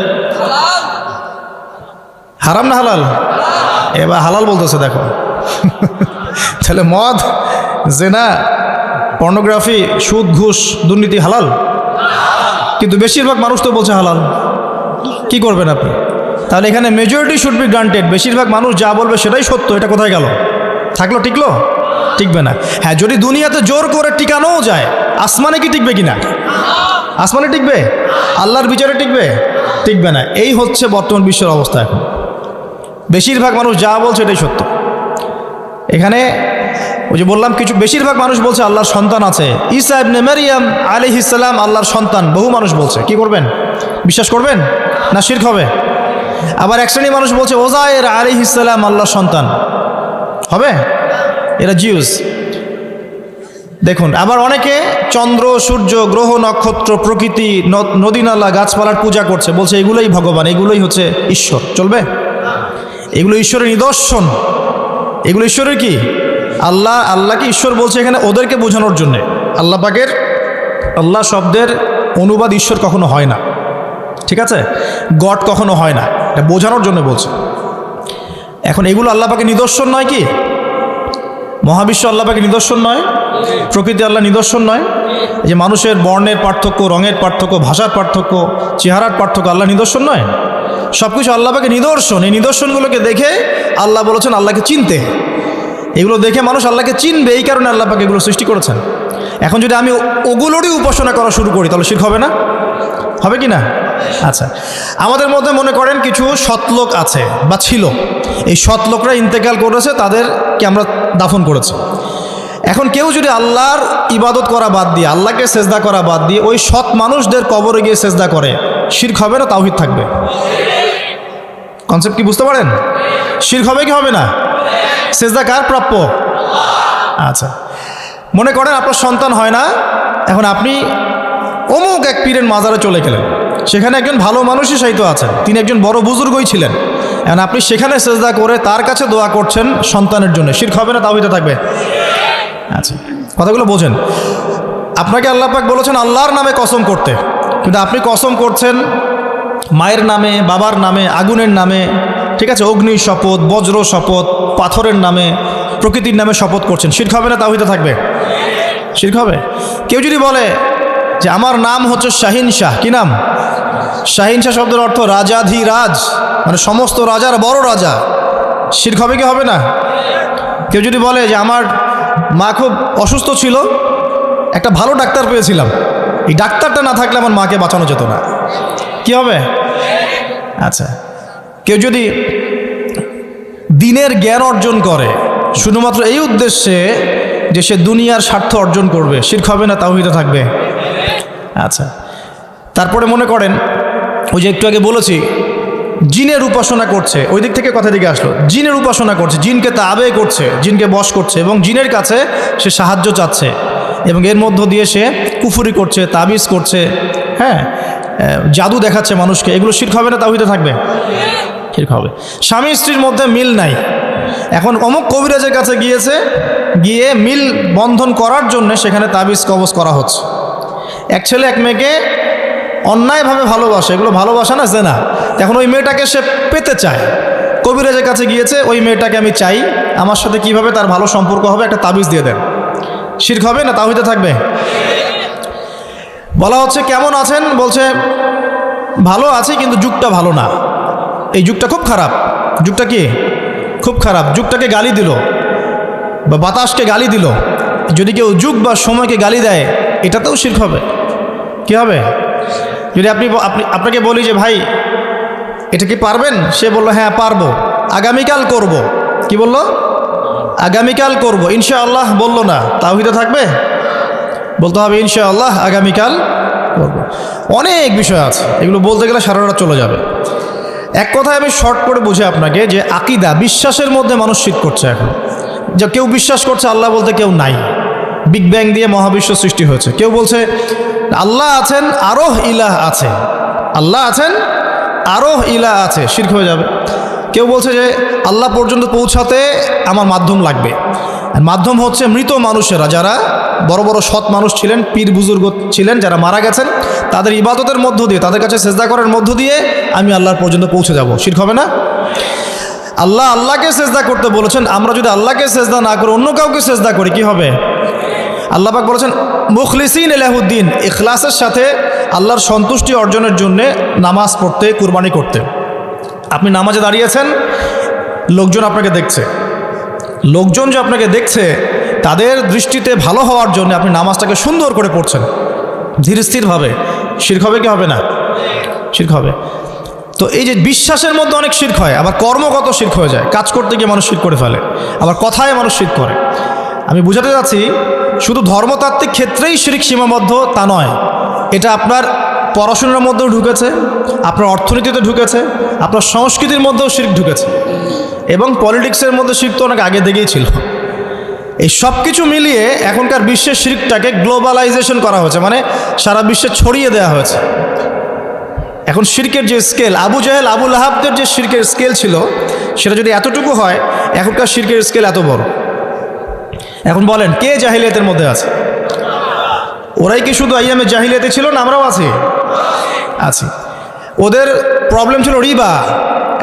হারাম না হালাল? এবার হালাল বলতেছে, দেখো। তাহলে মদ জেনা পর্নোগ্রাফি সুদ ঘুষ দুর্নীতি হালাল, কিন্তু বেশিরভাগ মানুষ তো বলছে হালাল। কি করবেন আপনি? তাহলে এখানে মেজরিটি শুড বি গ্রান্টেড, বেশিরভাগ মানুষ যা বলবে সেটাই সত্য, এটা কোথায় গেল? থাকলো? টিকলো? টিকবে না। হ্যাঁ, যদি দুনিয়াতে জোর করে টিকানোও যায়, আসমানে কি টিকবে কিনা? আসমানে টিকবে? আল্লাহর বিচারে টিকবে? টিকবে না। এই হচ্ছে বর্তমান বিশ্বের অবস্থা। এখন বেশিরভাগ মানুষ যা বলছে এটাই সত্য। এখানে ওই যে বললাম, কিছু বেশিরভাগ মানুষ বলছে আল্লাহর সন্তান আছে। ঈসা ইবনে মারইয়াম আলাইহিস সালাম আল্লাহর সন্তান, বহু মানুষ বলছে। কি করবেন? বিশ্বাস করবেন না শিরক হবে? আবার এক শ্রেণী মানুষ বলছে ওজায়ের আলাইহিস সালাম আল্লাহর সন্তান, হবে? এরা জিউস। দেখুন, আবার অনেকে চন্দ্র সূর্য গ্রহ নক্ষত্র প্রকৃতি নদী নালা গাছপালার পূজা করছে, বলছে এগুলোই ভগবান, এগুলোই হচ্ছে ঈশ্বর। চলবে? এগুলো ঈশ্বরের নিদর্শন। এগুলো ঈশ্বরের কি? আল্লাহকে ঈশ্বর বলছে এখানে ওদেরকে বোঝানোর জন্যে। আল্লাহ পাকের আল্লাহ শব্দের অনুবাদ ঈশ্বর কখনো হয় না, ঠিক আছে? গড কখনো হয় না, এটা বোঝানোর জন্য বলছে। এখন এগুলো আল্লাহ পাকের নিদর্শন নয় কি? মহাবিশ্ব আল্লাহ পাকের নিদর্শন নয়? প্রকৃতি আল্লাহ নিদর্শন নয়? এই যে মানুষের বর্ণের পার্থক্য, রঙের পার্থক্য, ভাষার পার্থক্য, চেহারার পার্থক্য আল্লাহ নিদর্শন নয়? সব কিছু আল্লাহ পাকের নিদর্শন। এই নিদর্শনগুলোকে দেখে আল্লাহ বলেছেন আল্লাহকে চিনতে। এগুলো দেখে মানুষ আল্লাহকে চিনবে, এই কারণে আল্লাহ পাক এগুলো সৃষ্টি করেছেন। এখন যদি আমি ওগুলোরই উপাসনা করা শুরু করি তাহলে শিরক হবে না? হবে কি না? আচ্ছা, আমাদের মধ্যে মনে করেন কিছু সৎলোক আছে বা ছিল, এই সৎলোকরা ইন্তেকাল করেছে, তাদেরকে আমরা দাফন করেছি। এখন কেউ যদি আল্লাহর ইবাদত করা বাদ দিয়ে, আল্লাহকে সেজদা করা বাদ দিয়ে ওই সৎ মানুষদের কবরে গিয়ে সেজদা করে, শিরক হবে না তাওহীদ থাকবে? কনসেপ্ট কি বুঝতে পারেন? শিরক হবে কি হবে না? সেজদা কার প্রাপ্য? আচ্ছা, মনে করেন আপনার সন্তান হয় না, এখন আপনি অমুক এক পীরের মাজারে চলে গেলেন, সেখানে একজন ভালো মানুষই সাহিত্য আছেন, তিনি একজন বড় বুজুর্গই ছিলেন, এখন আপনি সেখানে সেজদা করে তার কাছে দোয়া করছেন সন্তানের জন্য, শিরক হবে না তাওহীদ থাকবে? আচ্ছা, কথাগুলো বোঝেন। আপনাকে আল্লাহ পাক বলেছেন আল্লাহর নামে কসম করতে, কিন্তু আপনি কসম করছেন মায়ের নামে, বাবার নামে, আগুনের নামে, ঠিক আছে, অগ্নির শপথ, বজ্র শপথ, পাথরের নামে, প্রকৃতির নামে শপথ করছেন, শিরক হবে না তাওহীদ থাকবে? শিরক হবে। কেউ যদি বলে যে আমার নাম হচ্ছে শাহিন শাহ, কি নাম? শাহিন শাহ শব্দের অর্থ রাজাধিরাজ, মানে সমস্ত রাজার বড় রাজা, শিরক হবে কি হবে না? কেউ যদি বলে যে আমার মা খুব অসুস্থ ছিল, একটা ভালো ডাক্তার পেয়েছিলাম, এই ডাক্তারটা না থাকলে আমার মাকে বাঁচানো যেত না, কি হবে? আচ্ছা, কেউ যদি দিনের জ্ঞান অর্জন করে শুধুমাত্র এই উদ্দেশ্যে যে সে দুনিয়ার স্বার্থ অর্জন করবে, শিরক হবে না তাওহীদে থাকবে? আচ্ছা, তারপরে মনে করেন ওই যে একটু আগে বলেছি জিনের উপাসনা করছে, ওই দিক থেকে কথা দিকে আসলো, জিনের উপাসনা করছে, জিনকে তাবে করছে, জিনকে বশ করছে এবং জিনের কাছে সে সাহায্য চাচ্ছে এবং এর মধ্য দিয়ে সে কুফরি করছে, তাবিজ করছে, হ্যাঁ, জাদু দেখাচ্ছে মানুষকে, এগুলো শিরক হবে না তাওহীদে থাকবে? শিরক হবে। স্বামী স্ত্রীর মধ্যে মিল নাই, এখন অমুক কবিরাজের কাছে গিয়ে মিল বন্ধন করার জন্য সেখানে তাবিজ কবজ করা হচ্ছে। এক ছেলে এক মেয়েকে অন্যায়ভাবে ভালোবাসে, এগুলো ভালোবাসা না, জেনা। এখন ওই মেয়েটাকে সে পেতে চায়, কবিরাজের কাছে গিয়েছে, ওই মেয়েটাকে আমি চাই, আমার সাথে কিভাবে তার ভালো সম্পর্ক হবে, একটা তাবিজ দিয়ে দেন। শিরক হবে না তাওহীদে থাকবে? বলা হচ্ছে কেমন আছেন, বলছে ভালো আছি কিন্তু যুগটা ভালো না, এই যুগটা খুব খারাপ। যুগটা কি খুব খারাপ? যুগটাকে গালি দিল বা বাতাসকে গালি দিল। যদি কেউ যুগ বা সময়কে গালি দেয় এটাতেও শিরক হবে। কি হবে? যদি আপনাকে বলি যে ভাই এটা কি পারবেন, সে বলল হ্যাঁ পারবো, আগামীকাল করব। কি বলল? আগামীকাল করব, ইনশাআল্লাহ বললো না, তাওহীদে থাকবে? বলতে হবে ইনশাআল্লাহ আগামীকাল করব। অনেক বিষয় আছে, এগুলো বলতে গেলে সারা রাত চলে যাবে। এক কথায় আমি শর্ট করে বুঝে আপনাকে যে আকীদা, বিশ্বাসের মধ্যে মানুষ শিরক করছে। এখন যে কেউ বিশ্বাস করছে আল্লাহ বলতে কেউ নাই, বিগ ব্যাং দিয়ে মহাবিশ্ব সৃষ্টি হয়েছে। কেউ বলছে আল্লাহ আছেন, আরোহ ইলাহ আছে, আল্লাহ আছেন, আরোহ ইলাহ আছে, শিরক হয়ে যাবে। কেউ বলছে যে আল্লাহ পর্যন্ত পৌঁছাতে আমার মাধ্যম লাগবে। মাধ্যম হচ্ছে মৃত মানুষেরা, যারা বড় বড় সৎ মানুষ ছিলেন, পীর বুজুর্গ ছিলেন, যারা মারা গেছেন, তাদের ইবাদতের মধ্য দিয়ে, তাদের কাছে সেজদা করার মধ্য দিয়ে আমি আল্লাহর পর্যন্ত পৌঁছে যাব। শিরক হবে না? আল্লাহ আল্লাহকে সেজদা করতে বলেছেন, আমরা যদি আল্লাহকে সেজদা না করে অন্য কাউকে সেজদা করি কি হবে? আল্লাহ পাক বলেছেন মুখলিসিন লাহুদ্দিন, ইখলাসের সাথে আল্লাহর সন্তুষ্টি অর্জনের জন্য নামাজ পড়তে, কুরবানি করতে। আপনি নামাজে দাঁড়িয়েছেন, লোকজন আপনাকে দেখছে, লোকজন যে আপনাকে দেখছে তাদের দৃষ্টিতে ভালো হওয়ার জন্য আপনি নামাজটাকে সুন্দর করে পড়ছেন ধীর স্থিরভাবে, শিরক হবে কি হবে না? শিরক হবে। তো এই যে বিশ্বাসের মধ্যে অনেক শিরক হয়, আবার কর্মগত শিরক হয়ে যায়, কাজ করতে গিয়ে মানুষ শিরক করে ফেলে, আবার কথায় মানুষ শিরক করে। আমি বুঝাতে যাচ্ছি শুধু ধর্মতাত্ত্বিক ক্ষেত্রেই শিরক সীমাবদ্ধ তা নয়, এটা আপনার পড়াশোনার মধ্যেও ঢুকেছে, আপনার অর্থনীতিতে ঢুকেছে, আপনার সংস্কৃতির মধ্যেও শিরক ঢুকেছে, এবং পলিটিক্সের মধ্যে শিরক তো অনেক আগে থেকেই ছিল। এই সব কিছু মিলিয়ে এখনকার বিশ্বের শিরকটাকে গ্লোবালাইজেশন করা হয়েছে, মানে সারা বিশ্বে ছড়িয়ে দেওয়া হয়েছে। এখন শিরকের যে স্কেল, আবু জাহেল আবু লাহাবদের যে শিরকের স্কেল ছিল সেটা যদি এতটুকু হয়, এখনকার শিরকের স্কেল এত বড়। এখন বলেন কে জাহিলিয়াতের মধ্যে আছে? ওরাই কি শুধু আইয়ামে জাহিলিয়াতে ছিল না? আমরাও আছি। ওদের প্রবলেম ছিল রিবা।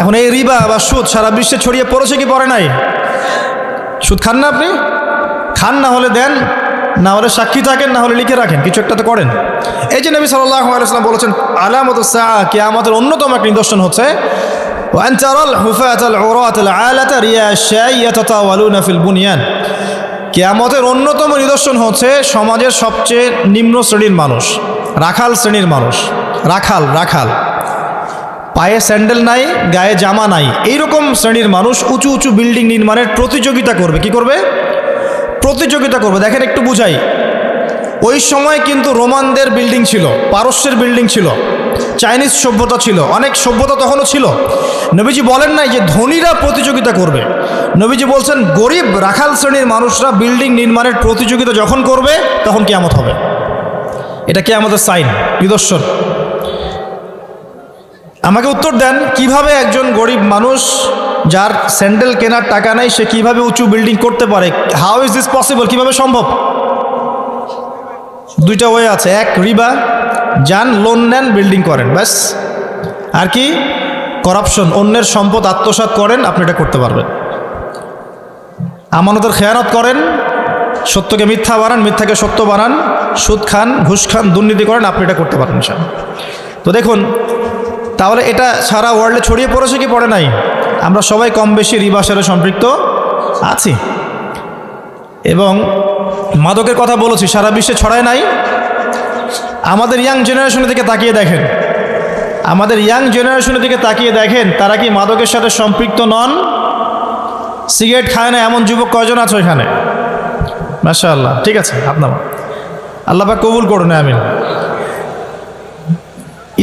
এখন এই রিবা বা সুদ সারা বিশ্বে ছড়িয়ে পড়েছে কি পড়ে নাই? সুদ খান না আপনি? খান, না হলে দেন, না হলে সাক্ষী থাকেন, না হলে লিখে রাখেন, কিছু একটা তো করেন। এই যে নবী সাল্লাল্লাহু আলাইহি ওয়াসাল্লাম বলেছেন আলামাতুস সাআ, কিয়ামতের অন্যতম একটা নিদর্শন হচ্ছে ওয়ান তারাল হুফাতাল উরাতাল আলাতা রিয়াশাই ইয়াতাতাওয়ালুনা ফিল বুনিয়ান। কিয়ামতের অন্যতম নিদর্শন হচ্ছে সমাজের সবচেয়ে নিম্ন শ্রেণীর মানুষ, রাখাল শ্রেণীর মানুষ, রাখাল পায়ে স্যান্ডেল নাই, গায়ে জামা নাই, এইরকম শ্রেণীর মানুষ উঁচু উঁচু বিল্ডিং নির্মাণের প্রতিযোগিতা করবে। কি করবে? প্রতিযোগিতা করবে। দেখেন একটু বুঝাই, ওই সময় কিন্তু রোমানদের বিল্ডিং ছিল, পারস্যের বিল্ডিং ছিল, চাইনিজ সভ্যতা ছিল, অনেক সভ্যতা তখনও ছিল। নবীজি বলেন নাই যে ধনীরা প্রতিযোগিতা করবে, নবীজি বলছেন গরিব রাখাল শ্রেণীর মানুষরা বিল্ডিং নির্মাণের প্রতিযোগিতা যখন করবে তখন কিয়ামত হবে। এটা কিয়ামতের সাইন, নিদর্শন। আমাকে উত্তর দেন, কিভাবে একজন গরিব মানুষ যার স্যান্ডেল কেনার টাকা নাই সে কিভাবে উঁচু বিল্ডিং করতে পারে? How is this possible? কিভাবে সম্ভব? দুইটা ওয়ে আছে, এক রিবা, যান লোন নেন বিল্ডিং করেন, ব্যাস। আর কি? করাপশন, অন্যের সম্পদ আত্মসাৎ করেন, আপনি এটা করতে পারবেন। আমানতের খেয়ানত করেন, সত্যকে মিথ্যা বানান, মিথ্যাকে সত্য বানান, সুদ খান, ঘুষ খান, দুর্নীতি করেন, আপনি এটা করতে পারবেন। তো দেখুন, তাহলে এটা সারা ওয়ার্ল্ডে ছড়িয়ে পড়েছে কি পড়ে নাই? আমরা সবাই কম বেশি রিবার সাথে সম্পৃক্ত আছি। এবং মাদকের কথা বলেছি, সারা বিশ্বে ছড়ায় নাই? আমাদের ইয়াং জেনারেশনের দিকে তাকিয়ে দেখেন, আমাদের ইয়াং জেনারেশনের দিকে তাকিয়ে দেখেন, তারা কি মাদকের সাথে সম্পৃক্ত নন? সিগারেট খায় না এমন যুবক কয়জন আছে এখানে? মাশাআল্লাহ, ঠিক আছে, আপনার আল্লাহ পাক কবুল করুন, আমিন।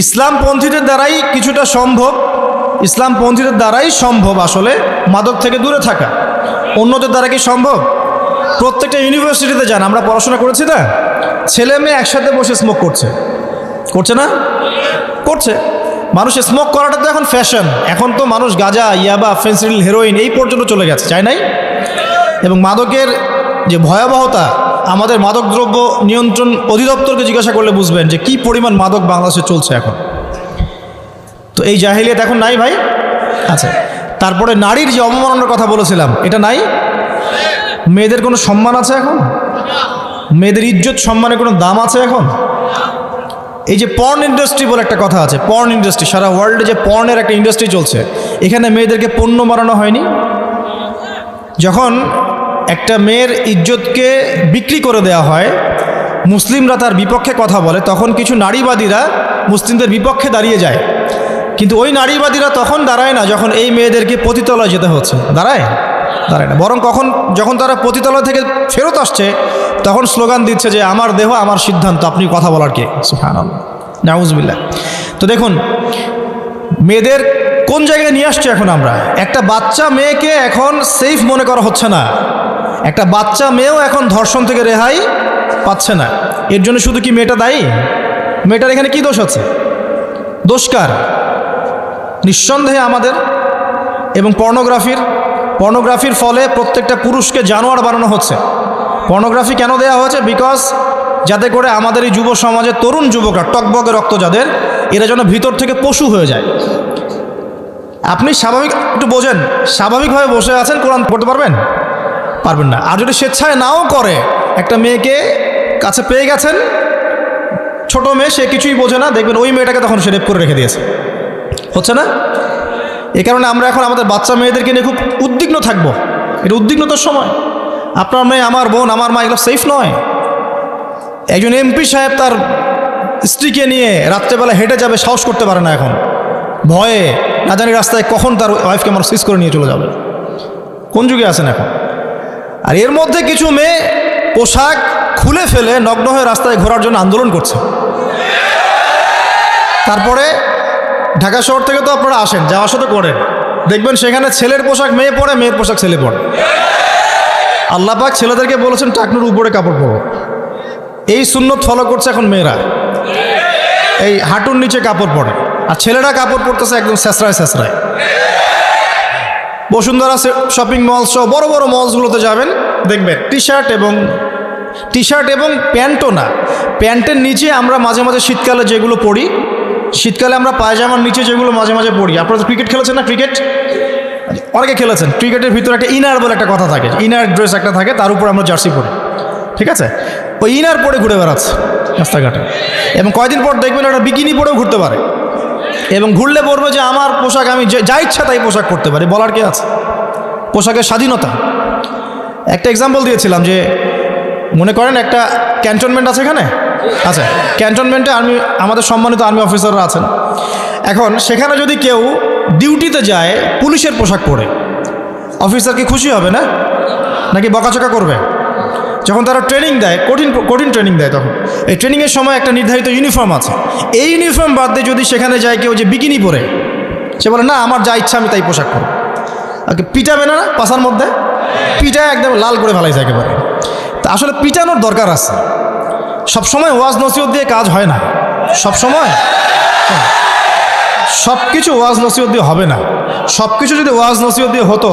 ইসলামপন্থীদের দ্বারাই কিছুটা সম্ভব, ইসলামপন্থীদের দ্বারাই সম্ভব আসলে মাদক থেকে দূরে থাকা। অন্যদের দ্বারা কি সম্ভব? প্রত্যেকটা ইউনিভার্সিটিতে যান, আমরা পড়াশোনা করেছি না, ছেলে মেয়ে একসাথে বসে স্মোক করছে, করছে না? করছে। মানুষ স্মোক করাটা তো এখন ফ্যাশন, এখন তো মানুষ গাঁজা, ইয়াবা, ফেন্সিডিল, হেরোইন এই পর্যন্ত চলে গেছে, চাই নাই? এবং মাদকের যে ভয়াবহতা, আমাদের মাদকদ্রব্য নিয়ন্ত্রণ অধিদপ্তরকে জিজ্ঞাসা করলে বুঝবেন যে কি পরিমাণ মাদক বাংলাদেশে চলছে এখন। তো এই জাহেলিয়াত এখন নাই ভাই? আচ্ছা, তারপরে নারীর যে অবমাননার কথা বলেছিলাম, এটা নাই? মেয়েদের কোনো সম্মান আছে এখন? মেয়েদের ইজ্জত সম্মানের কোনো দাম আছে এখন? এই যে পর্ন ইন্ডাস্ট্রি বলে একটা কথা আছে, পর্ন ইন্ডাস্ট্রি, সারা ওয়ার্ল্ডে যে পর্নের একটা ইন্ডাস্ট্রি চলছে, এখানে মেয়েদেরকে পণ্য বানানো হয়নি? যখন একটা মেয়ের ইজ্জতকে বিক্রি করে দেওয়া হয়, মুসলিমরা তার বিপক্ষে কথা বলে, তখন কিছু নারীবাদীরা মুসলিমদের বিপক্ষে দাঁড়িয়ে যায়। কিন্তু ওই নারীবাদীরা তখন দাঁড়ায় না যখন এই মেয়েদেরকে পতিতালয়ে যেতে হচ্ছে, দাঁড়ায় না, বরং যখন তারা পতিতালয় থেকে ফেরত আসছে, তখন স্লোগান দিচ্ছে যে আমার দেহ আমার সিদ্ধান্ত, আপনি কথা বলার কে? সুবহানাল্লাহ, নাউজুবিল্লাহ। তো দেখুন মেয়েদের কোন জায়গায় নিয়ে আসছে এখন আমরা। একটা বাচ্চা মেয়েকে এখন সেফ মনে করা হচ্ছে না, একটা বাচ্চা মেয়েও এখন ধর্ষণ থেকে রেহাই পাচ্ছে না। এর জন্য শুধু কি মেয়েটা দায়ী? মেয়েটার এখানে কি দোষ আছে? দোষ কার? নিঃসন্দেহে আমাদের। এবং পর্নোগ্রাফির ফলে প্রত্যেকটা পুরুষকে জানোয়ার বানানো হচ্ছে। পর্নোগ্রাফি কেন দেওয়া হয়েছে? বিকজ যাতে করে আমাদের এই যুব সমাজের তরুণ যুবকরা, টকবগে রক্ত যাদের, এরা যেন ভিতর থেকে পশু হয়ে যায়। আপনি একটু বোঝেন, স্বাভাবিকভাবে বসে আছেন, কোরআন পড়তে পারবেন না। আর যদি স্বেচ্ছায় নাও করে, একটা মেয়েকে কাছে পেয়ে গেছেন, ছোট মেয়ে, সে কিছুই বোঝে না, দেখবেন ওই মেয়েটাকে তখন সে রেপ করে রেখে দিয়েছে। হচ্ছে না? এই কারণে আমরা এখন আমাদের বাচ্চা মেয়েদেরকে নিয়ে খুব উদ্বিগ্ন থাকবো। এটা উদ্বিগ্নতার সময়। আপনার মেয়ে, আমার বোন, আমার মা, এগুলো সেফ নয়। একজন এমপি সাহেব তার স্ত্রীকে নিয়ে রাত্রেবেলা হেঁটে যাবে, সাহস করতে পারে না এখন, ভয়ে, না জানি রাস্তায় কখন তার ওয়াইফকে আমার সুইচ করে নিয়ে চলে যাবে। কোন যুগে আছেন এখন? আর এর মধ্যে কিছু মেয়ে পোশাক খুলে ফেলে নগ্ন হয়ে রাস্তায় ঘোরার জন্য আন্দোলন করছে। তারপরে ঢাকা শহর থেকে তো আপনারা আসেন, যাওয়া আসা তো করেন, দেখবেন সেখানে ছেলের পোশাক মেয়ে পরে, মেয়ের পোশাক ছেলে পরে। আল্লাহ পাক ছেলেদেরকে বলেছেন টাকনুর উপরে কাপড় পরো। এই সুন্নত ফলো করছে এখন মেয়েরা, এই হাঁটুর নিচে কাপড় পরে। আর ছেলেরা কাপড় পরতেছে একদম ছেঁচড়ায়। বসুন্ধরা শপিং মল সহ বড় বড় মলসগুলোতে যাবেন, দেখবেন টি শার্ট এবং প্যান্টও না, প্যান্টের নিচে আমরা মাঝে মাঝে শীতকালে যেগুলো পরি, শীতকালে আমরা পায়জামার নিচে যেগুলো মাঝে মাঝে পরি। আপনারা তো ক্রিকেট খেলেছেন না? ক্রিকেট অনেকে খেলেছেন। ক্রিকেটের ভিতরে একটা ইনার বলে একটা কথা থাকে, ইনার ড্রেস একটা থাকে, তার উপর আমরা জার্সি পরি, ঠিক আছে? ওই ইনার পরে ঘুরে বেড়াচ্ছে রাস্তাঘাটে, এবং কয়দিন পর দেখবেন ওটা বিকিনি পরেও ঘুরতে পারে, এবং ঘুরলে বলবে যে আমার পোশাক, আমি যা ইচ্ছা তাই পোশাক করতে পারি, বলার কে আছে? পোশাকের স্বাধীনতা। একটা এক্সাম্পল দিয়েছিলাম যে, মনে করেন একটা ক্যান্টনমেন্ট আছে এখানে, আচ্ছা, ক্যান্টনমেন্টে আমাদের সম্মানিত আর্মি অফিসাররা আছেন। এখন সেখানে যদি কেউ ডিউটিতে যায় পুলিশের পোশাক পরে, অফিসার কি খুশি হবে না? নাকি বকাচকা করবে? যখন তারা ট্রেনিং দেয়, কঠিন ট্রেনিং দেয়, তখন এই ট্রেনিংয়ের সময় একটা নির্ধারিত ইউনিফর্ম আছে। এই ইউনিফর্ম বাদ দিয়ে যদি সেখানে যায় কেউ যে বিকিনি পরে, সে বলে না আমার যা ইচ্ছা আমি তাই পোশাক পরব। পিটাবে না পাশার মধ্যে? পিটায় একদম লাল করে ফেলাইছে একেবারে। তা আসলে পিটানোর দরকার আছে। সবসময় ওয়াজ নসিহত দিয়ে কাজ হয় না, সবসময় সব কিছু ওয়াজ নসিহত দিয়ে হবে না। সব কিছু যদি ওয়াজ নসিহত দিয়ে হতো,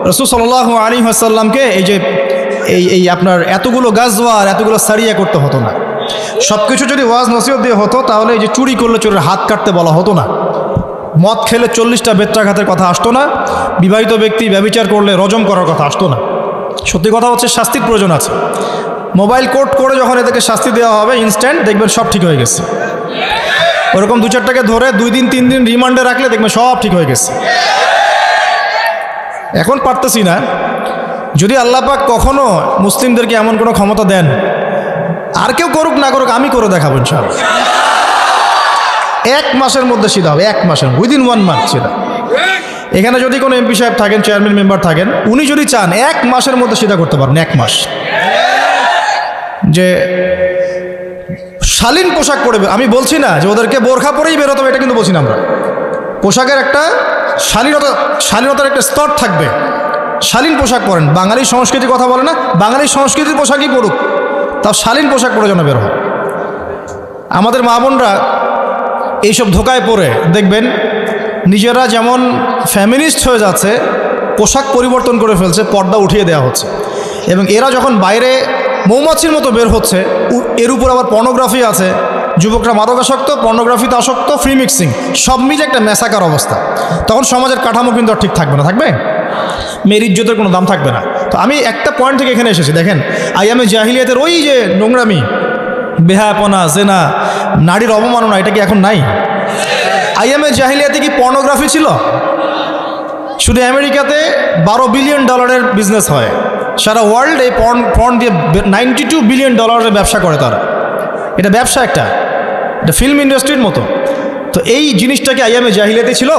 রাসূল সাল্লাল্লাহু আলাইহি ওয়াসাল্লামকে এই আপনার এতগুলো গাজওয়ার, এতগুলো সারিয়া করতে হতো না। সব কিছু যদি ওয়াজ নসিহত দিয়ে হতো, তাহলে এই যে চুরি করলে চোরের হাত কাটতে বলা হতো না, মদ খেলে 40টা বেত্রাঘাতের কথা আসতো না, বিবাহিত ব্যক্তি ব্যভিচার করলে রজম করার কথা আসতো না। সত্যি কথা হচ্ছে শাস্তির প্রয়োজন আছে। মোবাইল কোর্ট করে যখন এদেরকে শাস্তি দেওয়া হবে, ইনস্ট্যান্ট দেখবেন সব ঠিক হয়ে গেছে। ওরকম 2-4টাকে ধরে 2 দিন 3 দিন রিমান্ডে রাখলে দেখবেন সব ঠিক হয়ে গেছে। এখন পারতেছি না। যদি আল্লাহ পাক কখনো মুসলিমদেরকে এমন কোনো ক্ষমতা দেন, আর কেউ করুক না করুক, আমি করে দেখাবো ইনশাআল্লাহ। 1 মাসের মধ্যে সিধা হবে, 1 মাসের, উইদিন 1 মান্থ সিধা। এখানে যদি কোনো এমপি সাহেব থাকেন, চেয়ারম্যান মেম্বার থাকেন, উনি যদি চান 1 মাসের মধ্যে সিধা করতে পারেন, 1 মাস। যে শালীন পোশাক পরে, আমি বলছি না যে ওদেরকে বোরখা পরেই বেরোতে হবে, এটা কিন্তু বলছি না আমরা। পোশাকের একটা শালীনতার একটা স্তর থাকবে। শালীন পোশাক পরেন, বাঙালি সংস্কৃতির কথা বলে না, বাঙালি সংস্কৃতির পোশাকই পরুক, তাও শালীন পোশাক পরে যেন বের হয়। আমাদের মা বোনরা এইসব ধোকায় পড়ে দেখবেন নিজেরা যেমন ফ্যামিনিস্ট হয়ে যাচ্ছে, পোশাক পরিবর্তন করে ফেলছে, পর্দা উঠিয়ে দেওয়া হচ্ছে, এবং এরা যখন বাইরে মৌমাছির মতো বের হচ্ছে, এর উপর আবার পর্নোগ্রাফি আছে, যুবকরা মাদকাসক্ত, পর্নোগ্রাফিতে আসক্ত, ফ্রি মিক্সিং, সব মিলে একটা মেসাকার অবস্থা। তখন সমাজের কাঠামো কিন্তু আর ঠিক থাকবে না, থাকবে মেয়ের ইজ্জতের কোনো দাম থাকবে না। তো আমি একটা পয়েন্ট থেকে এখানে এসেছি, দেখেন আইয়ামে জাহিলিয়াতের ওই যে নোংরামি, বেহায়াপনা, জেনা, নারীর অবমাননা, এটা কি এখন নাই? আইয়ামে জাহিলিয়াতে কি পর্নোগ্রাফি ছিল? শুধু আমেরিকাতে $12 বিলিয়ন বিজনেস হয়, সারা ওয়ার্ল্ড এই পর্ন দিয়ে $92 বিলিয়ন ব্যবসা করে তারা। এটা ব্যবসা একটা, এটা ফিল্ম ইন্ডাস্ট্রির মতো। তো এই জিনিসটা কি আইয়ামে জাহিলিয়াতে ছিল?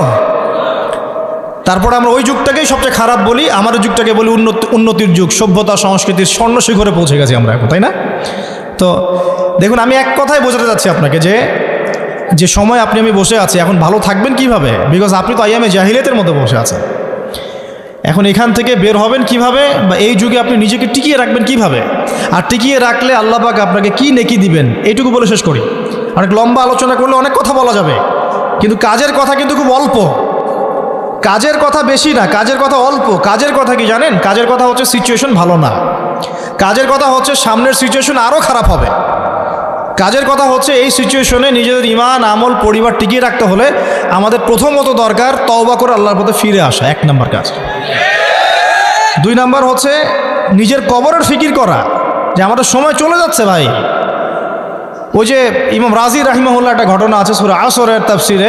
তারপরে আমরা ওই যুগটাকেই সবচেয়ে খারাপ বলি, আমাদের যুগটাকে বলি উন্নতির যুগ, সভ্যতা সংস্কৃতির স্বর্ণ শিখরে পৌঁছে গেছি আমরা এখন, তাই না? তো দেখুন, আমি এক কথাই বোঝাতে চাচ্ছি আপনাকে যে সময় আমি বসে আছি, এখন ভালো থাকবেন কিভাবে? বিকজ আপনি তো আইয়ামে জাহিলিয়াতের মধ্যে বসে আছেন। এখন এখান থেকে বের হবেন কিভাবে, বা এই যুগে আপনি নিজেকে টিকিয়ে রাখবেন কিভাবে, আর টিকিয়ে রাখলে আল্লাহ পাক আপনাকে কি নেকি দিবেন, এইটুকু বলে শেষ করি। অনেক লম্বা আলোচনা করলে অনেক কথা বলা যাবে, কিন্তু কাজের কথা কিন্তু খুব অল্প। কাজের কথা বেশি না, কাজের কথা অল্প। কাজের কথা কি জানেন? কাজের কথা হচ্ছে সিচুয়েশন ভালো না, কাজের কথা হচ্ছে সামনের সিচুয়েশন আরও খারাপ হবে। কাজের কথা হচ্ছে এই সিচুয়েশনে নিজেদের ইমান, আমল, পরিবার টিকিয়ে রাখতে হলে আমাদের প্রথমত দরকার তওবা করে আল্লাহর পথে ফিরে আসা, 1 নম্বর কাজ। 2 নম্বর হচ্ছে নিজের কবরের ফিকির করা, যে আমাদের সময় চলে যাচ্ছে ভাই। ওই যে ইমাম রাজি রাহিমাহুল্লাহ একটা ঘটনা আছে সূরা আসরের তাফসিরে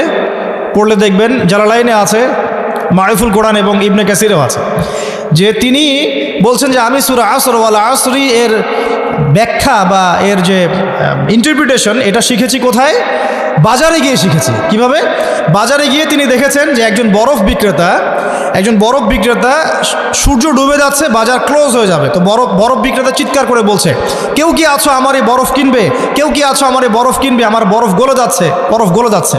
পড়লে দেখবেন, জালালাইনে আছে, মারিফুল কোরআন এবং ইবনে কাসিরেও আছে, যে তিনি বলছেন যে আমি সূরা আসর ওয়াল আসরি এর ব্যাখ্যা বা এর যে ইন্টারপ্রিটেশন, এটা শিখেছি কোথায়? বাজারে গিয়ে শিখেছি। কিভাবে? বাজারে গিয়ে তিনি দেখেছেন যে একজন বরফ বিক্রেতা সূর্য ডুবে যাচ্ছে, বাজার ক্লোজ হয়ে যাবে, তো বরফ বিক্রেতা চিৎকার করে বলছে, কেউ কি আছো আমার এই বরফ কিনবে? কেউ কি আছো আমার এই বরফ কিনবে? আমার বরফ গলে যাচ্ছে,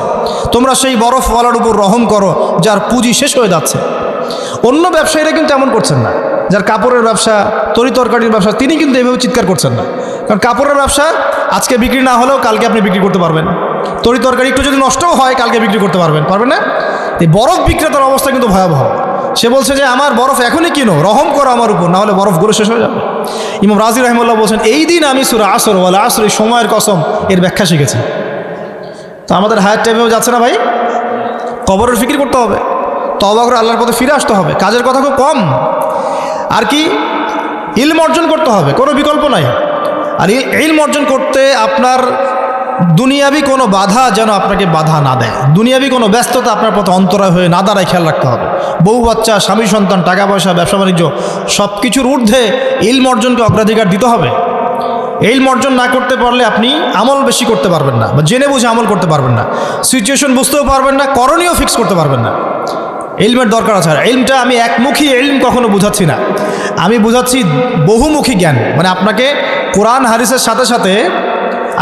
তোমরা সেই বরফওয়ালার উপর রহম করো যার পুঁজি শেষ হয়ে যাচ্ছে। অন্য ব্যবসায়ীরা কিন্তু এমন করছেন না, যার কাপড়ের ব্যবসা, তরিতরকারির ব্যবসা, তিনি কিন্তু এইভাবে চিৎকার করছেন না। কারণ কাপড়ের ব্যবসা আজকে বিক্রি না হলেও কালকে আপনি বিক্রি করতে পারবেন, তরিতরকারি একটু যদি নষ্টও হয় কালকে বিক্রি করতে পারবেন না? এই বরফ বিক্রেতার অবস্থা কিন্তু ভয়াবহ। সে বলছে যে আমার বরফ এখনই কিনো, রহম করো আমার উপর, না হলে বরফগুলো শেষ হয়ে যাবে। ইমাম রাজি রাহিমাহুল্লাহ বলছেন, এই দিন আমি সূরা আসর ওয়াল আসরি, সময়ের কসম, এর ব্যাখ্যা শিখেছি। তো আমাদের হায়ার টাইমেও যাচ্ছে না ভাই, কবরের ফিকির করতে হবে, তওবা করে আল্লাহর পথে ফিরে আসতে হবে। কাজের কথা খুব কম, আর কি ইলম অর্জন করতে হবে, কোনো বিকল্প নাই। আর ইলম অর্জন করতে আপনার দুনিয়াবি কোনো বাধা যেন আপনাকে বাধা না দেয়, দুনিয়াবি কোনো ব্যস্ততা আপনার পথে অন্তরায় হয়ে না দাঁড়ায়, খেয়াল রাখতে হবে। বউ বাচ্চা, স্বামী সন্তান, টাকা পয়সা, ব্যবসা বাণিজ্য, সব কিছুর ঊর্ধ্বে ইলম অর্জনকে অগ্রাধিকার দিতে হবে। ইলম অর্জন না করতে পারলে আপনি আমল বেশি করতে পারবেন না, বা জেনে বুঝে আমল করতে পারবেন না, সিচুয়েশন বুঝতেও পারবেন না, করণীয় ফিক্স করতে পারবেন না। ইলমের দরকার আছে। আর ইলমটা আমি একমুখী ইলম কখনো বুঝাচ্ছি না, আমি বুঝাচ্ছি বহুমুখী জ্ঞান। মানে আপনাকে কোরআন হাদিসের সাথে সাথে,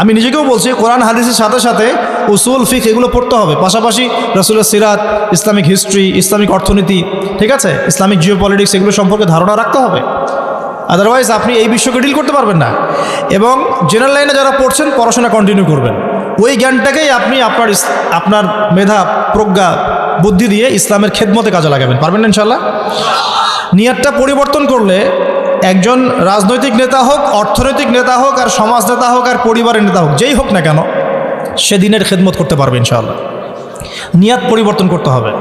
আমি নিজেকেও বলছি, কোরআন হাদিসের সাথে সাথে উসুল, ফিকহ এগুলো পড়তে হবে, পাশাপাশি রাসূলের সিরাত, ইসলামিক হিস্ট্রি, ইসলামিক অর্থনীতি, ঠিক আছে, ইসলামিক জিওপলিটিক্স, এগুলো সম্পর্কে ধারণা রাখতে হবে। আদারওয়াইজ আপনি এই বিশ্বকে ডিল করতে পারবেন না। এবং জেনারেল লাইনে যারা পড়ছেন, পড়াশোনা কন্টিনিউ করবেন, ওই জ্ঞানটাকেই আপনি আপনার মেধা, প্রজ্ঞা, বুদ্ধি দিয়ে ইসলামের খেদমতে কাজে লাগাবেন, পারবেন না ইনশাল্লাহ। নিয়তটা পরিবর্তন করলে একজন রাজনৈতিক নেতা হোক, অর্থনৈতিক নেতা হোক, আর সমাজ নেতা হোক, আর পরিবারের নেতা হোক, যেই হোক না কেন, সে দিনের খেদমত করতে পারবে ইনশাআল্লাহ। নিয়ত পরিবর্তন করতে হবে।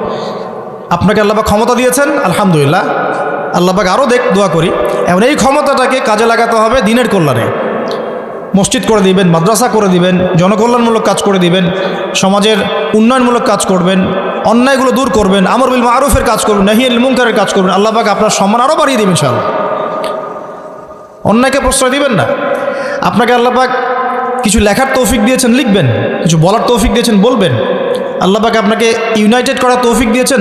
আপনাকে আল্লাহ পাক ক্ষমতা দিয়েছেন, আলহামদুলিল্লাহ, আল্লাহ পাক আরও দোয়া করি, এবং এই ক্ষমতাটাকে কাজে লাগাতে হবে দিনের কল্যাণে। মসজিদ করে দিবেন, মাদ্রাসা করে দিবেন, জনকল্যাণমূলক কাজ করে দিবেন, সমাজের উন্নয়নমূলক কাজ করবেন, অন্যায়গুলো দূর করবেন, আমর বিল মারুফের কাজ করবেন, নাহি আনিল মুনকারের কাজ করবেন। আল্লাহ পাক আপনার সম্মান আরও বাড়িয়ে দেবেন ইনশাআল্লাহ। অন্যায়কে প্রশ্রয় দিবেন না। আপনাকে আল্লাহ পাক কিছু লেখার তৌফিক দিয়েছেন, লিখবেন। কিছু বলার তৌফিক দিয়েছেন, বলবেন। আল্লাহ পাক আপনাকে ইউনাইটেড করার তৌফিক দিয়েছেন,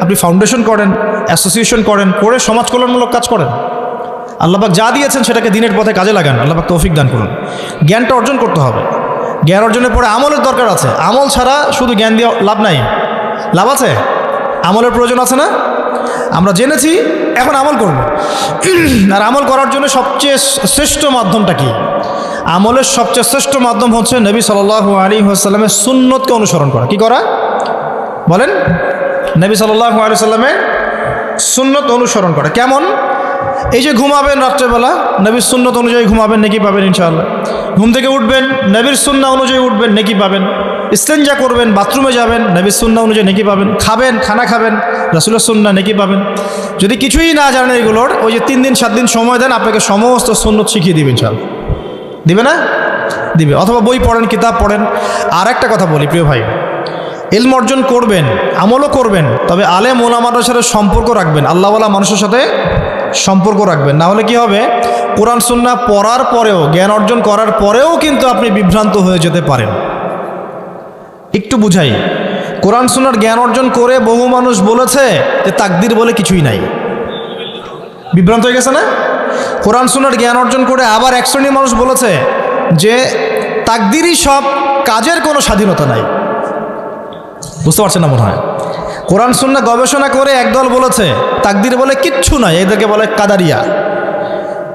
আপনি ফাউন্ডেশন করেন, অ্যাসোসিয়েশন করেন, করে সমাজ কল্যাণমূলক কাজ করেন। আল্লাহ পাক যা দিয়েছেন সেটাকে দিনের পথে কাজে লাগান। আল্লাহ পাক তৌফিক দান করুন। জ্ঞানটা অর্জন করতে হবে। জ্ঞান অর্জনের পরে আমলের দরকার আছে। আমল ছাড়া শুধু জ্ঞান দিয়ে লাভ নাই। লাভ আছে? আমলের প্রয়োজন আছে না? আমরা জেনেছি, এখন আমল করব। আর আমল করার জন্য সবচেয়ে শ্রেষ্ঠ মাধ্যমটা কি? আমলের সবচেয়ে শ্রেষ্ঠ মাধ্যম হচ্ছে নবী সাল্লাল্লাহু আলাইহি ওয়াসাল্লামের সুন্নতকে অনুসরণ করা। কি করা বলেন? নবী সাল্লাল্লাহু আলাইহি ওয়াসাল্লামের সুন্নত অনুসরণ করা। কেমন? এই যে ঘুমাবেন রাত্রেবেলা, নবীর সুন্নত অনুযায়ী ঘুমাবেন, নেকি পাবেন ইনশাআল্লাহ। ঘুম থেকে উঠবেন, নবীর সুন্নাহ অনুযায়ী উঠবেন, নেকি পাবেন। ইস্তেঞ্জা করবেন, বাথরুমে যাবেন, নবীর সুন্নাহ অনুযায়ী নেকি পাবেন। খাবেন, খানা খাবেন, রাসূলের সুন্নাহ, নেকি পাবেন। যদি কিছুই না জানেন এগুলোর, ওই যে 3 দিন 7 দিন সময় দেন, আপনাকে সমস্ত সুন্নত শিখিয়ে দিবে ইনশাআল্লাহ। দিবে না? দিবে। অথবা বই পড়েন, কিতাব পড়েন। আর একটা কথা বলি প্রিয় ভাই, ইলম অর্জন করবেন, আমলও করবেন, তবে আলেম ওলামাদের সাথে সম্পর্ক রাখবেন, আল্লাহওয়ালা মানুষের সাথে সম্পর্ক রাখবেন। না হলে কি হবে? কোরআন সুন্নাহ পড়ার পরেও, জ্ঞান অর্জন করার পরেও কিন্তু আপনি বিভ্রান্ত হয়ে যেতে পারেন। একটু বুঝাই, কোরআন সুন্নাহর জ্ঞান অর্জন করে বহু মানুষ বলেছে যে তাকদির বলে কিছুই নাই। বিভ্রান্ত হয়ে গেছে না? কোরআন সুন্নাহর জ্ঞান অর্জন করে আবার এক শ্রেণীর মানুষ বলেছে যে তাকদিরই সব, কাজের কোনো স্বাধীনতা নাই। বুঝতে পারছেন না মনে হয়? কোরআন সুন্নাহ গবেষণা করে একদল বলেছে তাকদির বলে কিচ্ছু নাই, এদেরকে বলে কাদারিয়া।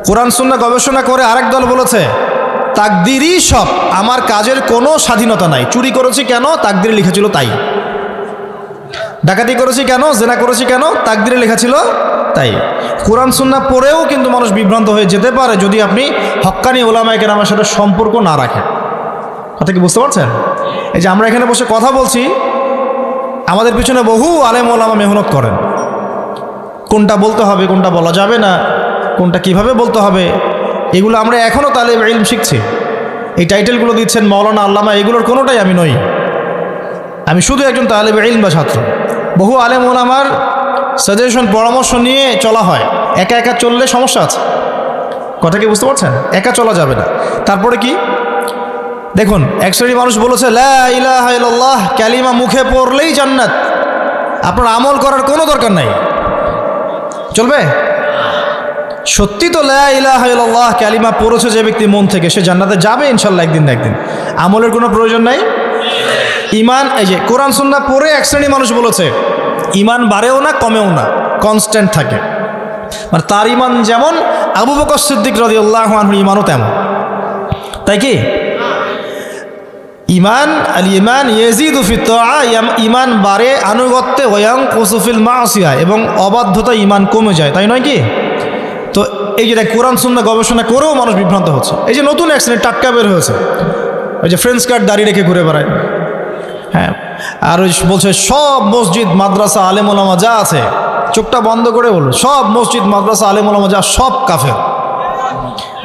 কোরআন সুন্নাহ গবেষণা করে আরেক দল বলেছে তাকদিরই সব, আমার কাজের কোনো স্বাধীনতা নাই। চুরি করেছি কেন? তাকদিরে লেখা ছিল তাই। ডাকাতি করেছি কেন? জেনা করেছি কেন? তাকদিরে লেখা ছিল তাই। কোরআন সুন্নাহ পড়েও কিন্তু মানুষ বিভ্রান্ত হয়ে যেতে পারে যদি আপনি হক্কানি ওলামায়ে কেরামের সাথে সম্পর্ক না রাখেন। কথা কি বুঝতে পারছেন? এই যে আমরা এখানে বসে কথা বলছি, আমাদের পিছনে বহু আলেম ওলামা মেহনত করেন। কোনটা বলতে হবে, কোনটা বলা যাবে না, কোনটা কিভাবে বলতে হবে, এগুলো আমরা এখনও তালেব ইলম শিখছি। এই টাইটেলগুলো দিচ্ছেন মাওলানা, আল্লামা, এগুলোর কোনোটাই আমি নই। আমি শুধু একজন তালেব ইলম বা ছাত্র। বহু আলেম ওলামার সাজেশন, পরামর্শ নিয়ে চলা হয়। একা একা চললে সমস্যা আছে। কথা কি বুঝতে পারছেন? একা চলা যাবে না। তারপরে কি দেখুন, এক শ্রেণীর মানুষ বলেছে লা ইলাহা ইল্লাল্লাহ কালিমা মুখে পড়লেই জান্নাত, আপনার আমল করার কোনো দরকার নাই। চলবে? সত্যি তো লা ইলাহা ইল্লাল্লাহ কালিমা পড়েছে যে ব্যক্তি মন থেকে, সে জান্নাতে যাবে ইনশাল্লাহ একদিন না একদিন। আমলের কোনো প্রয়োজন নাই। ইমান, এই যে কোরআন সুন্নাহ পড়ে এক শ্রেণীর মানুষ বলেছে ইমান বাড়েও না কমেও না, কনস্ট্যান্ট থাকে। মানে তার ইমান যেমন, আবু বকর সিদ্দিক রাদিয়াল্লাহু আনহুর ইমানও তেমন। তাই কি? ইমান আল ইমান ইয়াজিদু ফি তাআ, ইমান বাড়ে আনুগত্যে, ওয়ায়ানকুসু ফিল মাসিয়া, এবং অবাধ্যতা ইমান কমে যায়। তাই নয় কি? তো এই যে কোরআন সুন্নাহ গবেষণা করেও মানুষ বিভ্রান্ত হচ্ছে। এই যে নতুন এক শ্রেণী টাটকা বের হয়েছে, ওই যে ফ্রেঞ্চ কার্ড দাঁড়িয়ে রেখে ঘুরে বেড়ায়। হ্যাঁ, আর ওই বলছে সব মসজিদ মাদ্রাসা আলেম ওলামা যা আছে, চোখটা বন্ধ করে বলল সব মসজিদ মাদ্রাসা আলেম ওলামা যা সব কাফের।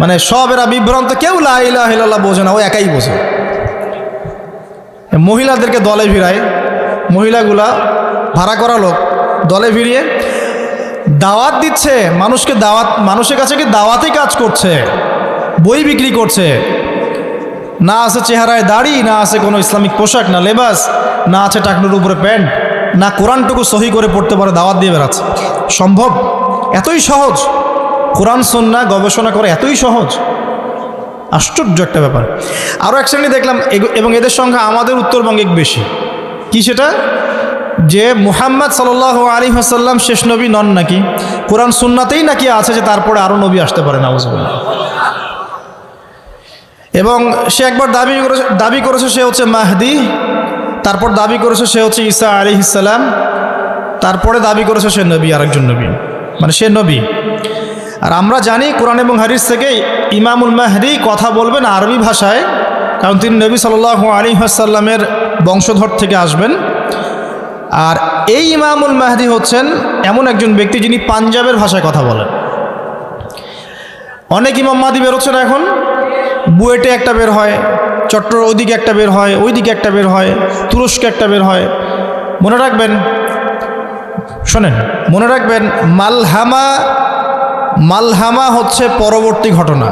মানে সব এরা বিভ্রান্ত, কেউ লা ইলাহা ইল্লাল্লাহ বোঝে না, ও একাই বোঝে। মহিলাদেরকে দলে ভিড়ায়, মহিলাগুলা ভাড়া করা লোক দলে ভিড়িয়ে দাওয়াত দিচ্ছে মানুষকে, দাওয়াত, মানুষের কাছে কি দাওয়াতই কাজ করছে, বই বিক্রি করছে। না আছে চেহারায় দাড়ি, না আছে কোনো ইসলামিক পোশাক, না লেবাস, না আছে টাকনুর উপরে প্যান্ট, না কোরআনটুকু সহি করে পড়তে পারে, দাওয়াত দিয়ে বেড়াচ্ছে। সম্ভব? এতই সহজ। কোরআন সুন্নাহ গবেষণা করে এতই সহজ, আশ্চর্য একটা ব্যাপার। আরও এক শ্রেণী দেখলাম, এবং এদের সংখ্যা আমাদের উত্তরবঙ্গে বেশি। কি সেটা? যে মুহাম্মদ সাল্লাল্লাহু আলাইহি ওয়াসাল্লাম শেষ নবী নন নাকি, কোরআন সুন্নাতেই নাকি আছে যে তারপরে আরও নবী আসতে পারে, নাউজুবিল্লাহ। এবং সে একবার দাবি করেছে সে হচ্ছে মাহদি, তারপর দাবি করেছে সে হচ্ছে ঈসা আলাইহিস সালাম, তারপরে দাবি করেছে সে নবী, আরেকজন নবী, মানে সে নবী। আর আমরা জানি কোরআন এবং হাদিস থেকে ইমামুল মাহদি কথা বলবেন আরবি ভাষায়, কারণ তিনি নবী সাল্লাল্লাহু আলাইহি ওয়াসাল্লামের বংশধর থেকে আসবেন। আর এই ইমামুল মাহদি হচ্ছেন এমন একজন ব্যক্তি যিনি পাঞ্জাবের ভাষায় কথা বলেন। অনেক ইমাম মাহদি বেরোচ্ছে না এখন, বুয়েটে একটা বের হয়, চট্টর ওইদিকে একটা বের হয়, ওইদিকে একটা বের হয়, তুরস্কে একটা বের হয়। মনে রাখবেন, শোনেন, মনে রাখবেন, মালহামা হচ্ছে পরবর্তী ঘটনা,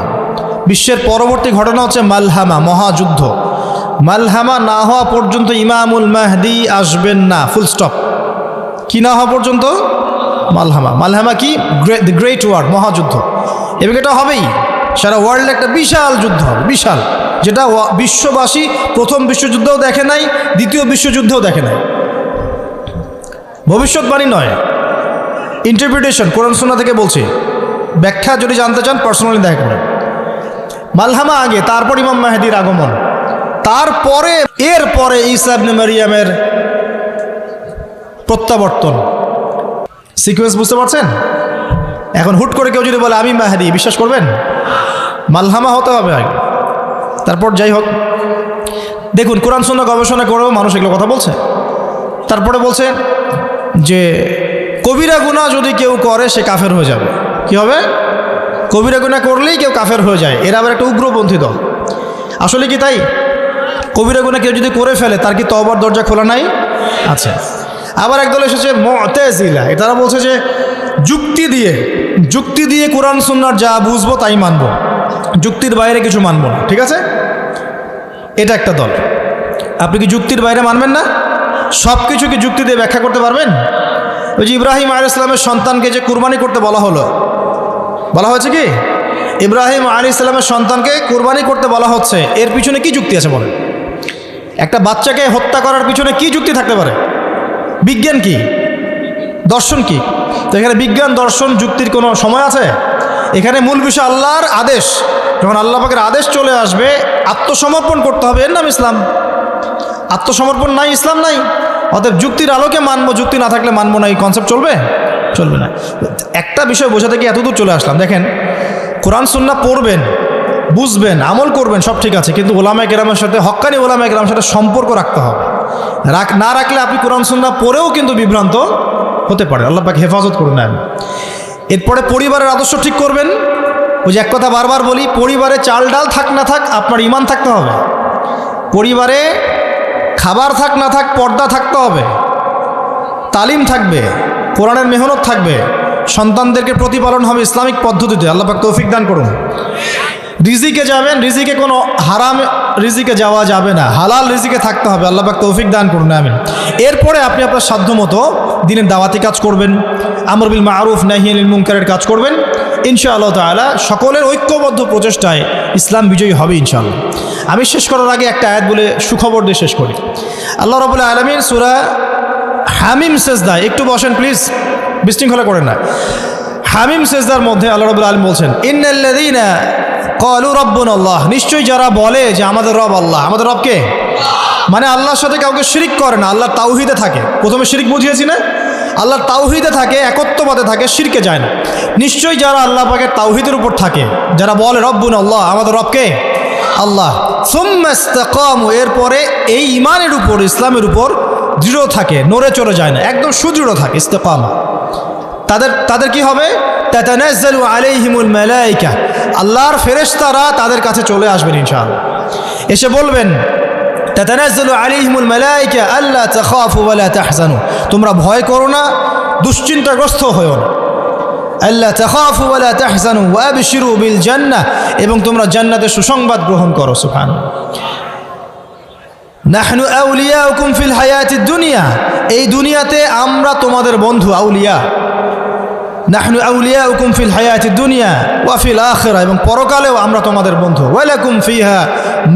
বিশ্বের পরবর্তী ঘটনা হচ্ছে মালহামা, মহাযুদ্ধ। মালহামা না হওয়া পর্যন্ত ইমামুল মাহদি আসবেন না, ফুল স্টপ। কি না হওয়া পর্যন্ত? মালহামা। মালহামা কি? দ্য গ্রেট ওয়ার, মহাযুদ্ধ। এবং এটা হবেই, সারা ওয়ার্ল্ডে একটা বিশাল যুদ্ধ হবে, বিশাল, যেটা বিশ্ববাসী প্রথম বিশ্বযুদ্ধেও দেখে নাই, দ্বিতীয় বিশ্বযুদ্ধেও দেখে নাই। ভবিষ্যৎবাণী নয়, ইন্টারপ্রিটেশন, কোরআন সুন্নাহ থেকে বলছি। ব্যাখ্যা যদি জানতে চান পার্সোনালি দেখেন। মালহামা আগে, তারপর ইমাম মাহদির আগমন, তারপরে এরপরে ঈসা ইবনে মারিয়ামের প্রত্যাবর্তন। সিকোয়েন্স বুঝতে পারছেন? এখন হুট করে কেউ যদি বলে আমি মাহদি, বিশ্বাস করবেন? মালহামা হতে হবে আগে, তারপর যাই হোক। দেখুন, কোরআন সুন্নাহ গবেষণা করেও মানুষ এগুলো কথা বলছে। তারপরে বলছে যে কবিরা গুনাহ যদি কেউ করে সে কাফের হয়ে যাবে। কি হবে? কবিরা গুনাহ করলেই কেউ কাফের হয়ে যায়। এরা আবার একটা উগ্রপন্থী দল। আসলে কি তাই? কবিরা গুনাহ কেউ যদি করে ফেলে তার কি তওবার দরজা খোলা নাই? আচ্ছা। আবার একদল এসেছে মুতাজিলা, এটারা বলছে যে যুক্তি দিয়ে কোরআন সুন্নাহর যা বুঝবো তাই মানবো, যুক্তির বাইরে কিছু মানবো না। ঠিক আছে, এটা একটা দল। আপনি কি যুক্তির বাইরে মানবেন না? সব কিছু কি যুক্তি দিয়ে ব্যাখ্যা করতে পারবেন? ওই যে ইব্রাহিম আলাইহিস সালামের সন্তানকে যে কুরবানি করতে বলা হয়েছে কি? ইব্রাহিম আলাইহিস সালামের সন্তানকে কুরবানি করতে বলা হচ্ছে, এর পিছনে কি যুক্তি আছে বলেন? একটা বাচ্চাকে হত্যা করার পিছনে কি যুক্তি থাকতে পারে? বিজ্ঞান কি? দর্শন কি? তো এখানে বিজ্ঞান, দর্শন, যুক্তির কোনো সময় আছে? এখানে মূল বিষয় আল্লাহর আদেশ। যখন আল্লাহ পাকের আদেশ চলে আসবে, আত্মসমর্পণ করতে হবে, এর নাম ইসলাম। আত্মসমর্পণ নাই, ইসলাম নাই। অতএব যুক্তির আলোকে মানবো, যুক্তি না থাকলে মানবো না, এই কনসেপ্ট চলবে না। একটা বিষয় বোঝাতে গিয়ে এতদূর চলে আসলাম। দেখেন, কোরআন সুন্নাহ পড়বেন, বুঝবেন, আমল করবেন, সব ঠিক আছে, কিন্তু ওলামায়ে কেরামের সাথে, হক্কানি ওলামায়ে কেরামের সাথে সম্পর্ক রাখতে হবে। না রাখলে আপনি কোরআন সুন্নাহ পড়েও কিন্তু বিভ্রান্ত হতে পারে। আল্লাহ পাক হেফাজত করে নেন। এরপরে পরিবারের আদর্শ ঠিক করবেন। ওই যে এক কথা বারবার বলি, পরিবারে চাল ডাল থাক না থাক, আপনার ঈমান থাকতে হবে। পরিবারে খাবার থাক না থাক, পর্দা থাকতে হবে, তালিম থাকবে, কোরআনের মেহনত থাকবে, সন্তানদেরকে প্রতিপালন হবে ইসলামিক পদ্ধতিতে। আল্লাহ পাক তৌফিক দান করুন। রিজিকে যাবেন, রিজিকে কোনো হারাম রিজিকে যাওয়া যাবে না, হালাল রিজিকে থাকতে হবে। আল্লাহ পাক তৌফিক দান করুন, আমিন। এরপরে আপনি আপনার সাধ্যমতো দিনের দাওয়াতি কাজ করবেন, আমর বিল মারুফ নাহি আনিল মুনকারের কাজ করবেন। ইনশাআল্লাহ তাআলা সকলের ঐক্যবদ্ধ প্রচেষ্টায় ইসলাম বিজয়ী হবে ইনশাআল্লাহ। আমি শেষ করার আগে একটা আয়াত বলে সুখবর দিয়ে শেষ করি। আল্লাহ রাব্বুল আলামিন সূরা হামিম সেজদা, একটু বসেন প্লিজ, বিশৃঙ্খলা করেন না। হামিম সেজদার মধ্যে আল্লাহ রাব্বুল আলামিন বলছেন, ইন্নাল্লাযীনা ক্বালু রাব্বুনাল্লাহ, নিশ্চয়ই যারা বলে যে আমাদের রব আল্লাহ। আমাদের রব কে? মানে আল্লাহর সাথে কাউকে শিরিক করে না, আল্লাহর তাওহীদে থাকে। প্রথমে শিরিক বুঝিয়েছি না? আল্লাহর তাওহীদে থাকে, একত্ববাদে থাকে, শিরকে যায় না। নিশ্চয়ই যারা আল্লাহ পাকের তাওহীদের উপর থাকে, যারা বলে রব্বুনাল্লাহ, আমাদের রব কে? আল্লাহ, সুম্মা ইসতাকামু, এরপরে এই ঈমানের উপর, ইসলামের উপর দৃঢ় থাকে, নড়ে চড়ে যায় না, একদম সুদৃঢ় থাকে, ইসতিকামা। তাদের কি হবে? তাতানাজ্জালু আলাইহিমুল মালায়েকা, আল্লাহর ফেরেশতারা তাদের কাছে চলে আসবেন ইনশাআল্লাহ, এসে বলবেন, তাতানাজ্জালু আলাইহিমুল মালায়েকা আল্লা তাখাফু ওয়া লা তাহজানু, তোমরা ভয় করো না, দুশ্চিন্তাগ্রস্ত হয়ো না। আল্লা তাখাফু ওয়া লা তাহজানু ওয়া আবশিরু বিল জান্নাহ, এবং তোমরা জান্নাতের সুসংবাদ গ্রহণ করো। সুবহানাল্লাহ। নাহনু আউলিয়াউকুম ফিল হায়াতিদ দুনিয়া, এই দুনিয়াতে আমরা তোমাদের বন্ধু, আউলিয়া। নাহনু আউলিয়াউকুম ফিল হায়াতিদ দুনিয়া ওয়া ফিল আখিরা, এবং পরকালেও আমরা তোমাদের বন্ধু। ওয়া লাকুম ফিহা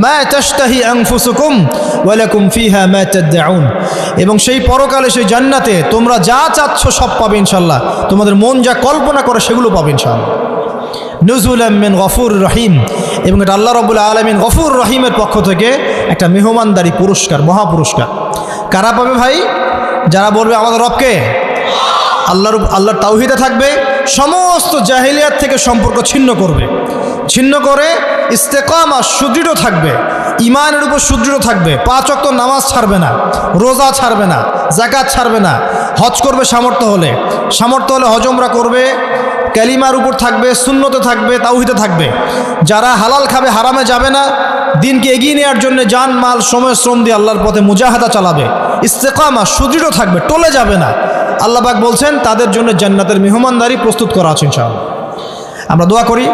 মা তাশতাহি আনফুসুকুম ওয়া লাকুম ফিহা মা তাদউন, এবং সেই পরকালে, সেই জান্নাতে তোমরা যা চাচ্ছ সব পাবে ইনশাআল্লাহ, তোমাদের মন যা কল্পনা করে সেগুলো পাবে ইনশাআল্লাহ। নুজুলাম মিন গফুর রহিম, এবং এটা আল্লাহ রাব্বুল আলামিন গফুর রহিমের পক্ষ থেকে একটা মেহমানদারি পুরস্কার, মহাপুরস্কার। কারা পাবে ভাই? যারা বলবে আমাদের রবকে, আল্লাহর তাওহীদে থাকবে, সমস্ত জাহিলিয়াত থেকে সম্পর্ক ছিন্ন করবে, ছিন্ন করে ইস্তেকামা, সুদৃঢ় থাকবে, ঈমানের উপর সুদৃঢ় থাকবে, 5 ওয়াক্ত নামাজ ছাড়বে না, রোজা ছাড়বে না, যাকাত ছাড়বে না, হজ করবে সামর্থ্য হলে হজ উমরা করবে, কালিমার উপর থাকবে, সুন্নতে থাকবে, তাওহীদে থাকবে। যারা হালাল খাবে, হারামে যাবে না, দিনকে এগিয়ে নেওয়ার জন্য জান মাল সময় শ্রম দিয়ে আল্লাহর পথে মুজাহাদা চালাবে, ইস্তেকামা, সুদৃঢ় থাকবে, টলে যাবে না। আল্লাহ পাক বলছেন তাদের জন্য জান্নাতের মেহমানদারি প্রস্তুত করা আছে ইনশাআল্লাহ। আমরা দোয়া করি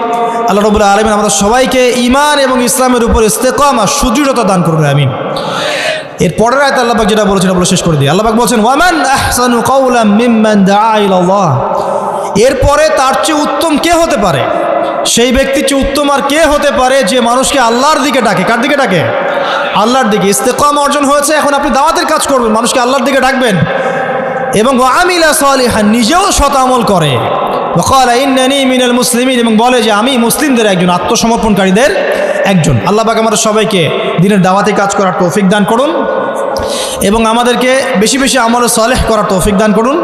আল্লাহ রাব্বুল আলামিন আমাদের সবাইকে ঈমান এবং ইসলামের উপর ইস্তেকামা সুদৃঢ়তা দান করবে, আমিন। এর পরের আয়াতে আল্লাহ পাক যেটা বলেছেন বলে শেষ করে দিই। আল্লাহ পাক বলছেন ওয়ামান আহসানু কাওলাম মিম্মান দাআ ইলাল্লাহ, এরপরে তার চেয়ে উত্তম কে হতে পারে, সেই ব্যক্তির চেয়ে উত্তম আর কে হতে পারে যে মানুষকে আল্লাহর দিকে ডাকে। কার দিকে ডাকে? আল্লাহর দিকে। ইস্তেকামা অর্জন হয়েছে, এখন আপনি দাওয়াতের কাজ করবেন, মানুষকে আল্লাহর দিকে ডাকবেন এবং ওয়া আমিলা সালিহান, নিজেও সৎ আমল করে, ওয়া ক্বালা ইন্নানী মিনাল মুসলিমিন, এবং বলে যে আমি মুসলিমদের একজন, আত্মসমর্পণকারীদের একজন। আল্লাহ পাক আমাদের সবাইকে দ্বীনের দাওয়াতে কাজ করার তৌফিক দান করুন এবং আমাদেরকে বেশি বেশি আমল সালেহ করার তৌফিক দান করুন।